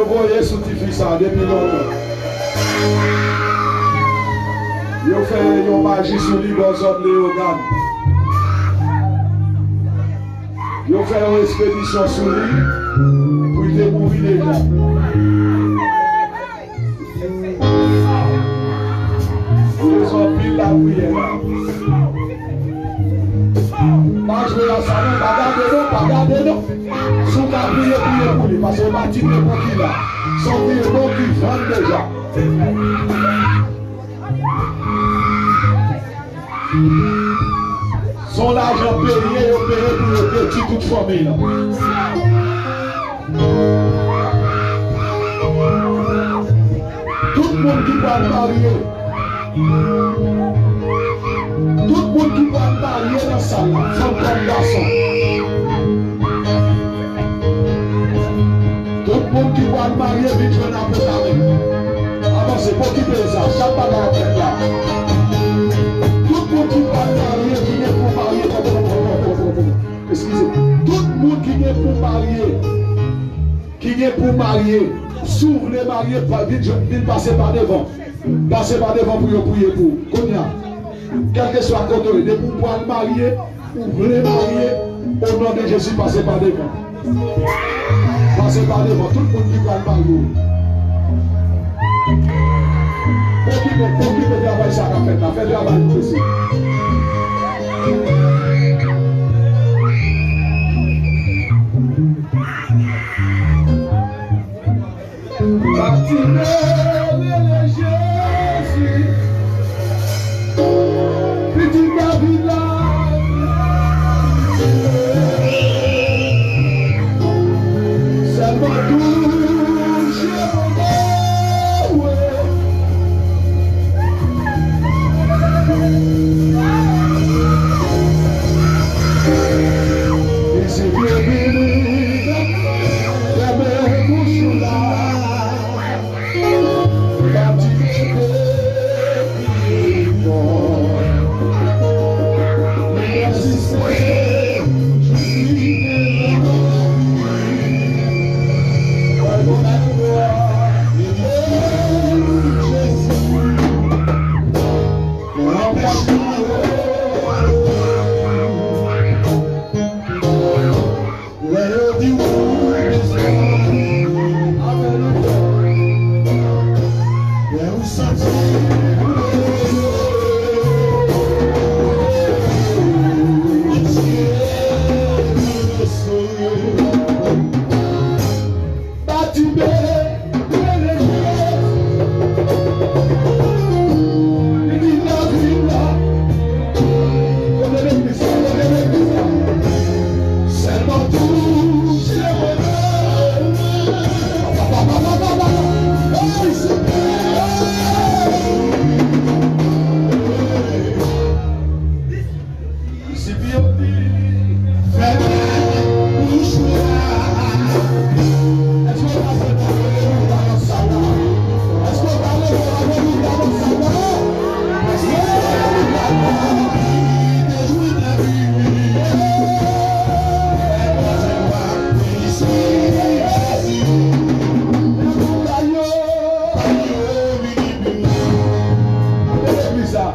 Yo voyais sous tes ça depuis longtemps. Yo fait une magie sur lui dans zone Léogane. Yo fait une expédition sur lui pour il mourir déjà. Ils ont pris la prière. Pas jouer à ça, non, pas garder non. Si on a prié pour lui, parce qu'on va tirer pour qui là. Son prier pour qui vend déjà. Son argent payé pour le petit toute famille. Tout le monde qui va marier. Tout le monde qui va marier dans sa salle, femme comme garçon. Tout le monde qui va marier, vite je n'en peux pas. Avancez, pour quitter ça, chaque pas dans la tête là. Tout le monde qui va marier, qui est pour marier, excusez, tout le monde qui est pour marier, s'ouvre les mariés, vite passer par devant. Passez par devant pour prier pour. Konya. Quel que soit le côté, de pouvoir le marier, ouvrez le marier, au nom de Jésus, passez par devant. Passez par devant, tout le monde qui va le marier. Occupez le travail, ça va faire, faites le travail ici. Puxa,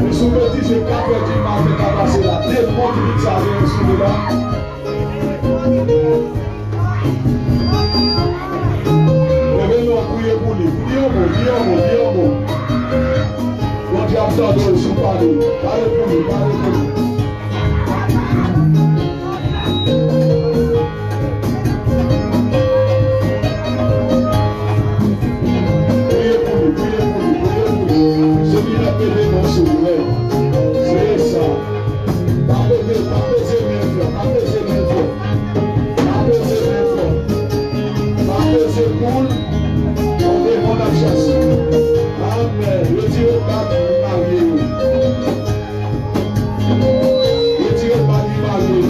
Et sous le 10 et 4 heures du matin, on va passer là. Tellement qui dit que ça vient sous le là. Levez-nous, priez pour lui. Dis un mot. Quand tu as besoin de sous parler, parlez pour lui. C'est ça. Pas baiser mes frères. Pas baiser cool. On est bon à chasser. Amen. Retirez pas du marié. Retirez pas du marié.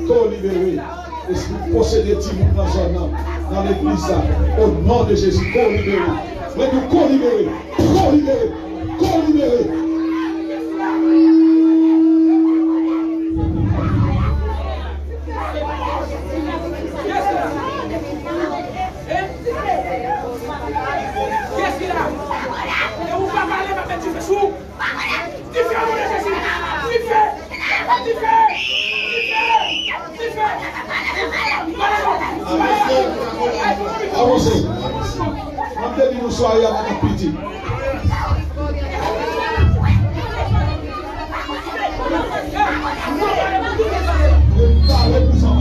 Co-libéré. Esprit possédé dans l'église, au nom de Jésus, co-libéré. Mais nous co-libéré. Qu'est-ce qu'il a? Et vous pas parler, ma bête, tu fais sous. Tu fais mon Jésus. Tu fais. Avancez. Maintenant, nous soyons à notre petit. Parlez pour ça.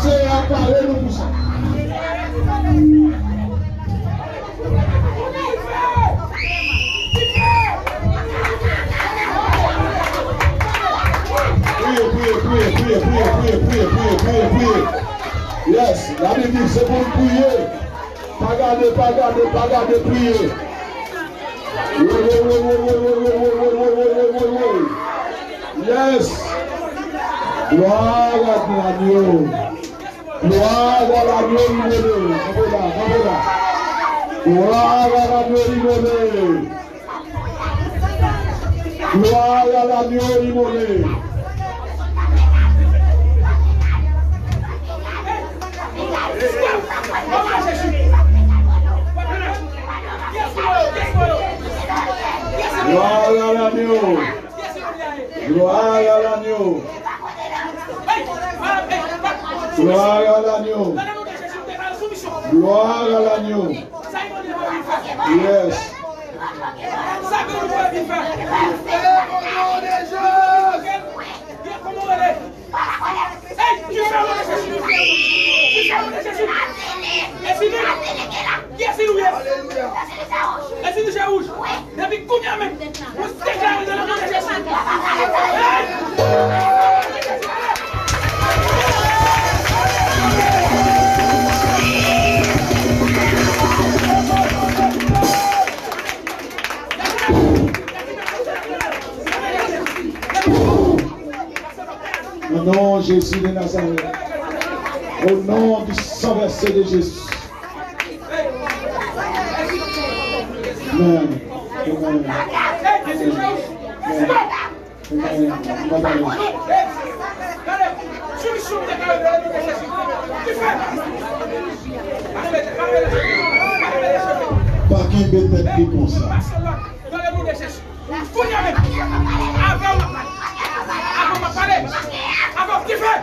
C'est à parler pour ça. Priez. Yes, la Bible dit c'est pour prier. Pas garder, prier. Yes. Gloire à l'agneau. Gloire à l'agneau immolé. Gloire à l'agneau immolé. Gloire à l'agneau immolé. Gloire à l'agneau. Gloire à l'agneau. Gloire à l'agneau. Gloire à l'agneau. Yes. Au nom de Jésus de Nazareth, au nom du sang versé de Jésus. Amen. Pas qui bête qui comme ça. Avant, tu fais.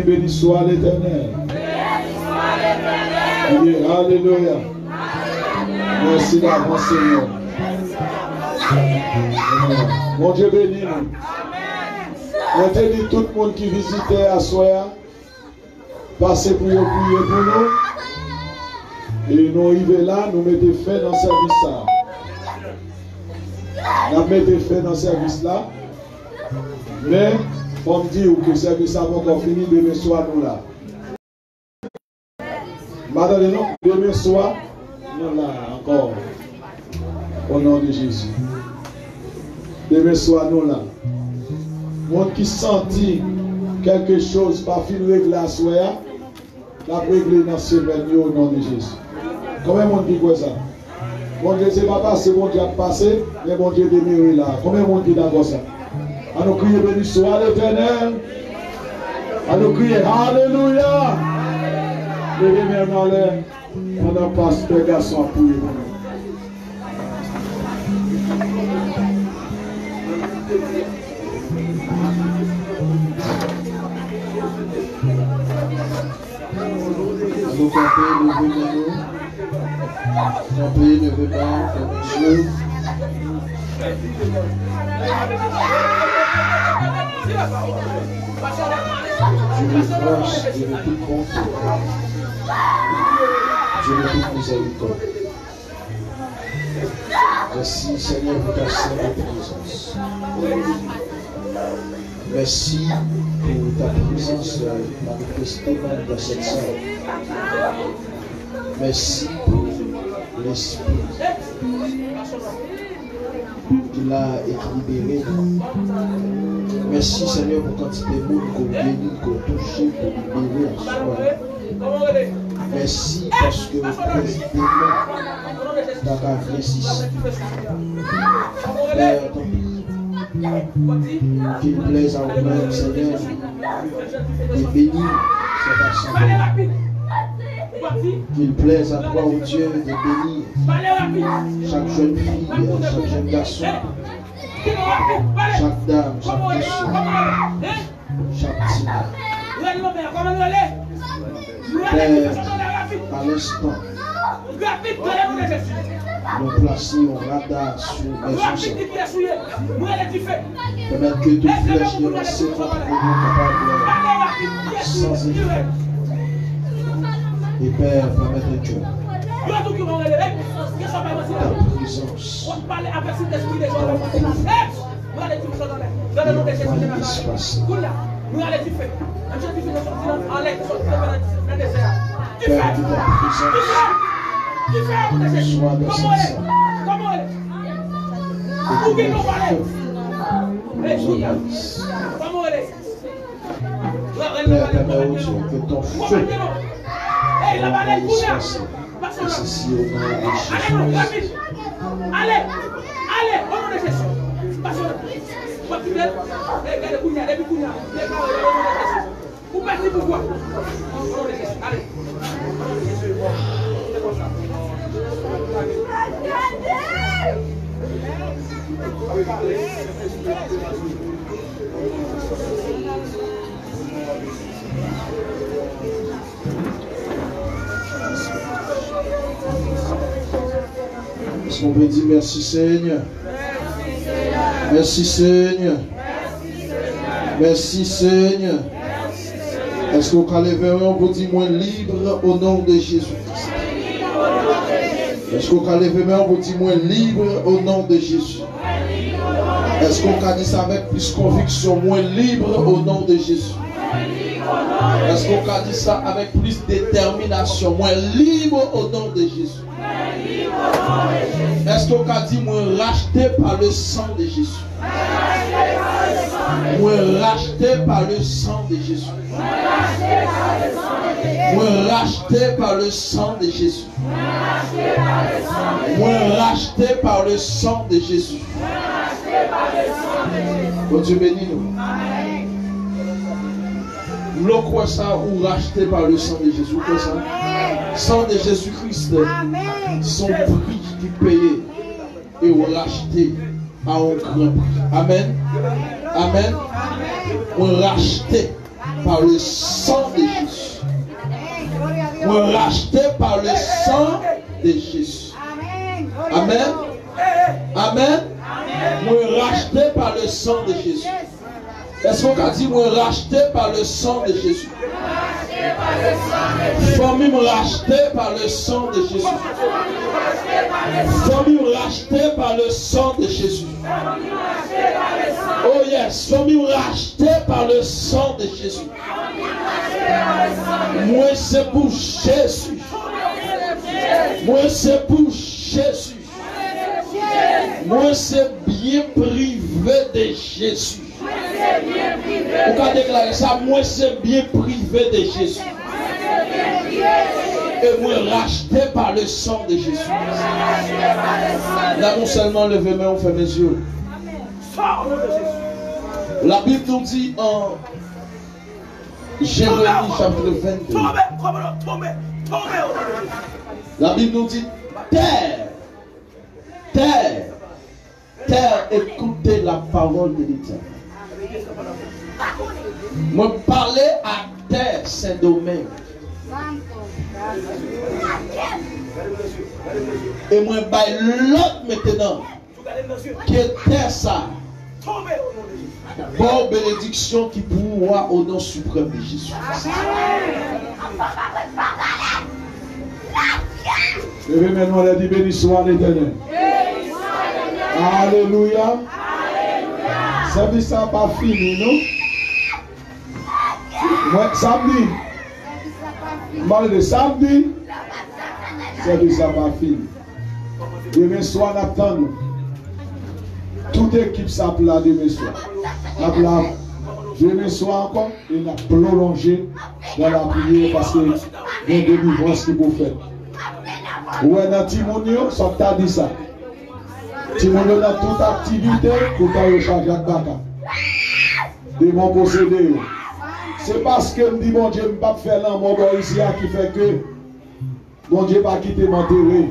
Béni soit l'Éternel. Alléluia. Merci d'avance, Seigneur. Mon Dieu béni nous. On te dit tout le monde qui visitait à Soya, passez pour prier pour nous. Et nous arrivons là, nous mettons fait dans le service là. Nous mettons fait dans le service là. Mais, on me dit que le service n'a pas encore fini, demain soir nous là. Madame, non, demain soir, nous là encore. Au nom de Jésus. Demain soir, nous là. Monde qui sentit quelque chose par fin règle à soya, la règle dans ce venue au nom de Jésus. Combien de monde dit quoi ça? Mon Dieu, c'est pas passé, mon Dieu a passé, mais mon Dieu demeure là. Combien de monde dit d'accord ça? À nous crier béni soit l'Éternel. À nous crier Alléluia. Levez même dans l'air. On a pasteur garçon pour lui. Nous campons, nous venons. Camper ne veut pas faire Dieu. Dieu de grâce, Dieu de toute bonté, Dieu de toute miséricorde. Merci Seigneur pour ta sainte présence. Merci pour ta présence manifestée même dans cette salle. Merci pour l'Esprit qui l'a équilibré. Merci Seigneur pour quantité de monde qu'on bénit, qu'on touche, qu'on libère en soi. Merci parce que précisément ta grâce ici. Père, qu'il plaise à vous-même, Seigneur, de bénir cette assemblée. Qu'il plaise à toi, ô Dieu, de bénir chaque jeune fille, chaque jeune garçon, chaque dame, chaque monsieur, chaque tina. Père, à l'instant, nous placions un radar sur les enfants. Permettre que toute flèche de lancer contre nous capable sans effet. Et Père, permettre que ta présence Père, que ta présence soit dans cette salle. Et que le feu nous envahisse. Père, permets au Dieu que ton feu envahisse passé. Et ceci au nom de Jésus. Allez, au nom de Jésus. Vous partez pourquoi? Allez. Est-ce qu'on peut dire merci Seigneur? Merci Seigneur. Merci Seigneur. Est-ce qu'on peut lever un pour dire moi libre au nom de Jésus-Christ? Est-ce qu'on peut lever un pour dire moi libre au nom de Jésus? Est-ce qu'on peut dire ça avec plus conviction, moi libre au nom de Jésus? Est-ce qu'on peut dire ça avec plus détermination, moi libre au nom de Jésus? Est-ce qu'on peut dire moi racheté par le sang de Jésus? Moi racheté par le sang de Jésus. Moi racheté par le sang de Jésus. Moi racheté par le sang de Jésus. Bon Dieu bénis nous. Nous croyons ça ou racheté par le sang de Jésus. Quoi ça? Sang de Jésus-Christ. Son prix qui payait et ou racheté à un grand prix. Amen. Amen. On racheté par le sang de Jésus. On racheté par le sang de Jésus. Amen. Amen. On racheté par le sang de Jésus. Est-ce qu'on a dit on racheté par le sang de Jésus? Famille rachetée par le sang de Jésus. Famille rachetée par le sang de Jésus. Oh yes, famille rachetée par le sang de Jésus. Moi c'est pour Jésus. Moi c'est pour Jésus. Moi c'est bien privé de Jésus. Vous pouvez déclarer ça, moi c'est bien privé de Jésus. Et moi racheté par le sang de Jésus. Là non seulement lever main, on fait mes yeux. La Bible nous dit en Jérémie chapitre 22. La Bible nous dit terre, terre, terre, écoutez la parole de l'Éternel. Moi parler à terre, c'est domaine. Et moi baille l'autre maintenant qui est terre ça. Bonne bénédiction qui pourra au nom suprême de Jésus. Levez maintenant la dit béni soit l'Éternel. Alléluia. Samedi ça n'a pas fini, non? Moi, samedi. Mal de samedi. Samedi ça n'a pas fini. Demain soir, on attend. Toute équipe s'appelle demain soir. Demain soir encore, et on a prolongé dans la prière parce que il y a des délivrances qu'il faut faire. Ouais, dans Timonio, ça t'a dit ça. Timonio dans toute activité, pour t'en recharger avec Baka. Des mon possédés. C'est parce que me dit bon Dieu, je ne peux pas faire l'amour ici qui fait que bon Dieu va quitter m'enterrer.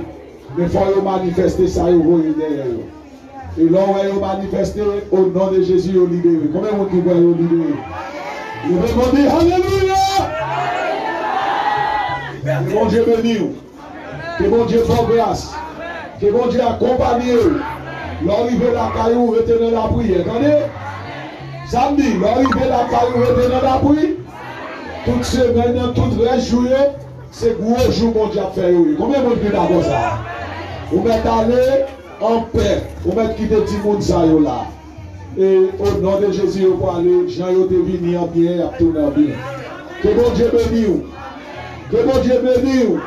Mais il faut manifester ça derrière. Et là, on va manifester au nom de Jésus, au libéré. Combien de monde qui va au libéré? Nous devons dire Alléluia! Que bon Dieu bénisse. Que bon Dieu fasse grâce. Que bon Dieu accompagne. L'arrivée de la caillou, retenez la prière. Attendez? Samedi, l'arrivée de la caillou, retenez la prière. Toute semaine, toute les jours, c'est gros jour mon Dieu a fait. Combien de monde qui d'accord ça? Vous mettez aller en paix. Vous mettez quitter tout le monde ça là. Et au nom de Jésus, vous pouvez aller. Jean, vous êtes venu en bien, vous tourné en bien. Que bon Dieu bénisse. Que bon Dieu bénisse.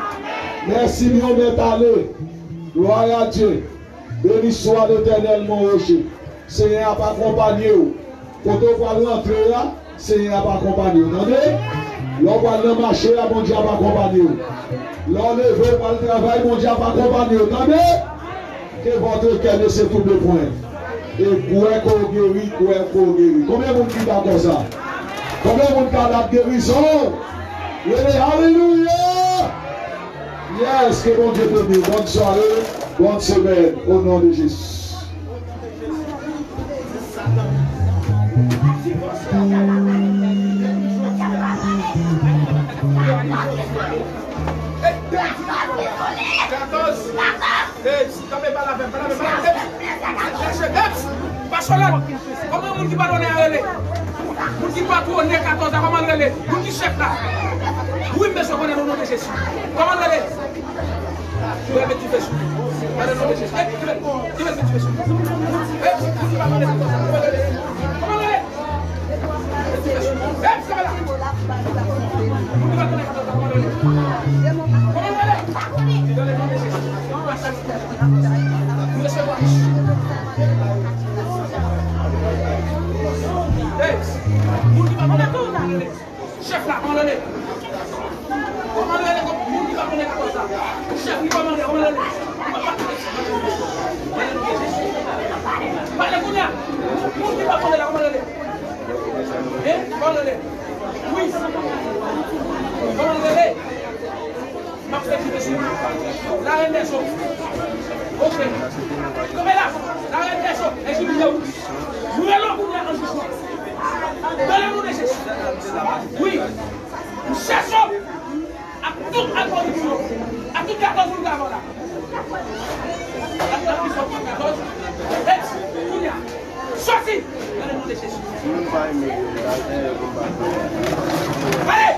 Merci, nous mettez aller. Gloire à Dieu. Béni soit l'Éternel, mon rocher. Seigneur n'a pas accompagné. Quand on va rentrer là, Seigneur n'a pas accompagné. Vous entendez? L'on va le marché, mon Dieu n'a pas accompagné. L'on levé par le travail, mon Dieu n'a pas accompagné. Vous entendez? Que votre cœur ne se trouble point. Et quoi qu'on guérit, quoi qu'on guérit. Combien de monde qui d'accord ça? Combien de monde qui a la guérison? Alléluia! Yes, que bon Dieu te bénisse. Bonne soirée, bonne semaine, au nom de Jésus. Comment on dit pas donner à relais? On dit pas tourner 14 ans, comment on relais? On dit chef là. Oui, mais ce qu'on est au nom de Jésus. Comment on relais? Tu vas mettre du feu. Dans le nom de Jésus. Tu vas mettre du feu. Comment on relais? Comment on relais? Ça va là. On va donner 14 ans, comment on relais? Comment on relais? Dans le nom de Jésus. Nous recevons. Chef là, on l'est. Comment on l'est? Nous va connaître comme ça. Chef, il va demander, on l'est. Parlez pour nous. Nous va connaître, on l'est. Eh, on l'est. Oui. On l'est. Marcel qui dessus. La reine des choses. Ok. Comme là, la reine des choses. Et je vous dis, nous allons vous dire en jugement. Dans le nom de Jésus. Oui. Nous cherchons à toute condition, à toute 14 jours d'avant là. À toute condition pour 14. Sorti dans le nom de Jésus. Allez.